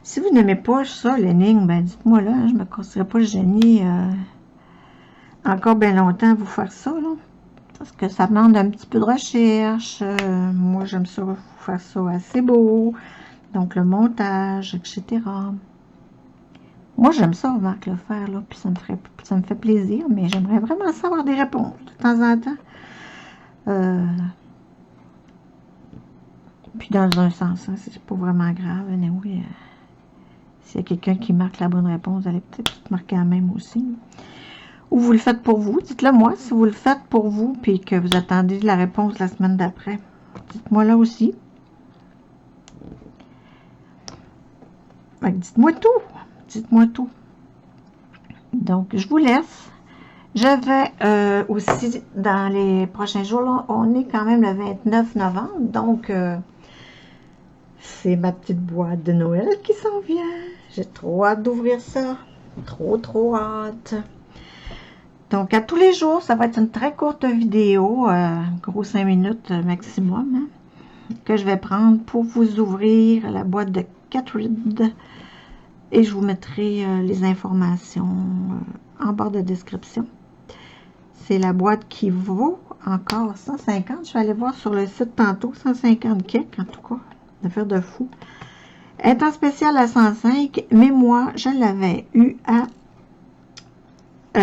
Si vous n'aimez pas ça, l'énigme, ben dites-moi là, je ne me considérerai pas gênée encore bien longtemps à vous faire ça. Là. Parce que ça demande un petit peu de recherche. Moi, j'aime ça faire ça assez beau. Donc, le montage, etc. Moi, j'aime ça, Marc, le faire, là, puis ça me fait plaisir, mais j'aimerais vraiment savoir des réponses de temps en temps. Puis dans un sens, hein, c'est pas vraiment grave. Oui, s'il y a quelqu'un qui marque la bonne réponse, vous allez peut-être marquer la même aussi. Ou vous le faites pour vous, dites-le moi, si vous le faites pour vous, puis que vous attendez la réponse la semaine d'après. Dites-moi là aussi. Dites-moi tout. Dites-moi tout. Donc, je vous laisse. Je vais aussi, dans les prochains jours, là, on est quand même le 29 novembre, donc c'est ma petite boîte de Noël qui s'en vient. J'ai trop hâte d'ouvrir ça. Trop hâte. Donc, à tous les jours, ça va être une très courte vidéo, gros 5 minutes maximum, hein, que je vais prendre pour vous ouvrir la boîte de Catrid. Et je vous mettrai les informations en barre de description. C'est la boîte qui vaut encore 150. Je vais aller voir sur le site tantôt. 150 kek, en tout cas. D'affaire de fou. Elle est en spécial à 105, mais moi, je l'avais eu à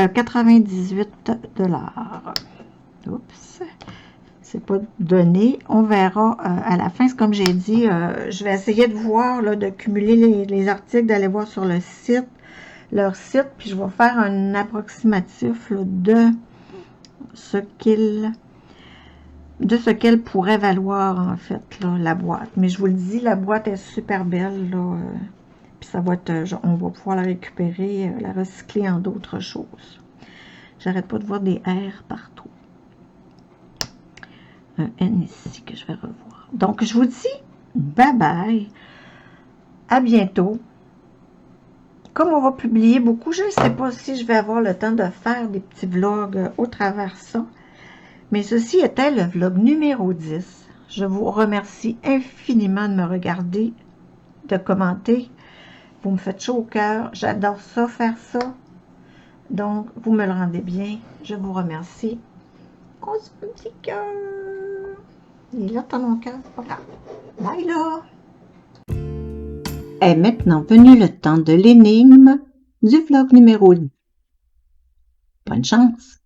98 $. Oups. C'est pas donné. On verra à la fin. C'est comme j'ai dit, je vais essayer de voir, là, de cumuler les articles, d'aller voir sur le site, leur site, puis je vais faire un approximatif là, de ce qu'elle pourrait valoir, en fait, là, la boîte. Mais je vous le dis, la boîte est super belle, là, puis ça va être, on va pouvoir la récupérer, la recycler en d'autres choses. J'arrête pas de voir des R partout. Un N ici que je vais revoir. Donc, je vous dis bye bye. À bientôt. Comme on va publier beaucoup, je ne sais pas si je vais avoir le temps de faire des petits vlogs au travers ça. Mais ceci était le vlog numéro 10. Je vous remercie infiniment de me regarder, de commenter. Vous me faites chaud au cœur. J'adore ça, faire ça. Donc, vous me le rendez bien. Je vous remercie. On se fait un petit cœur. Il est là dans mon cœur. Voilà. Bye là. Est maintenant venu le temps de l'énigme du vlog numéro 10. Bonne chance.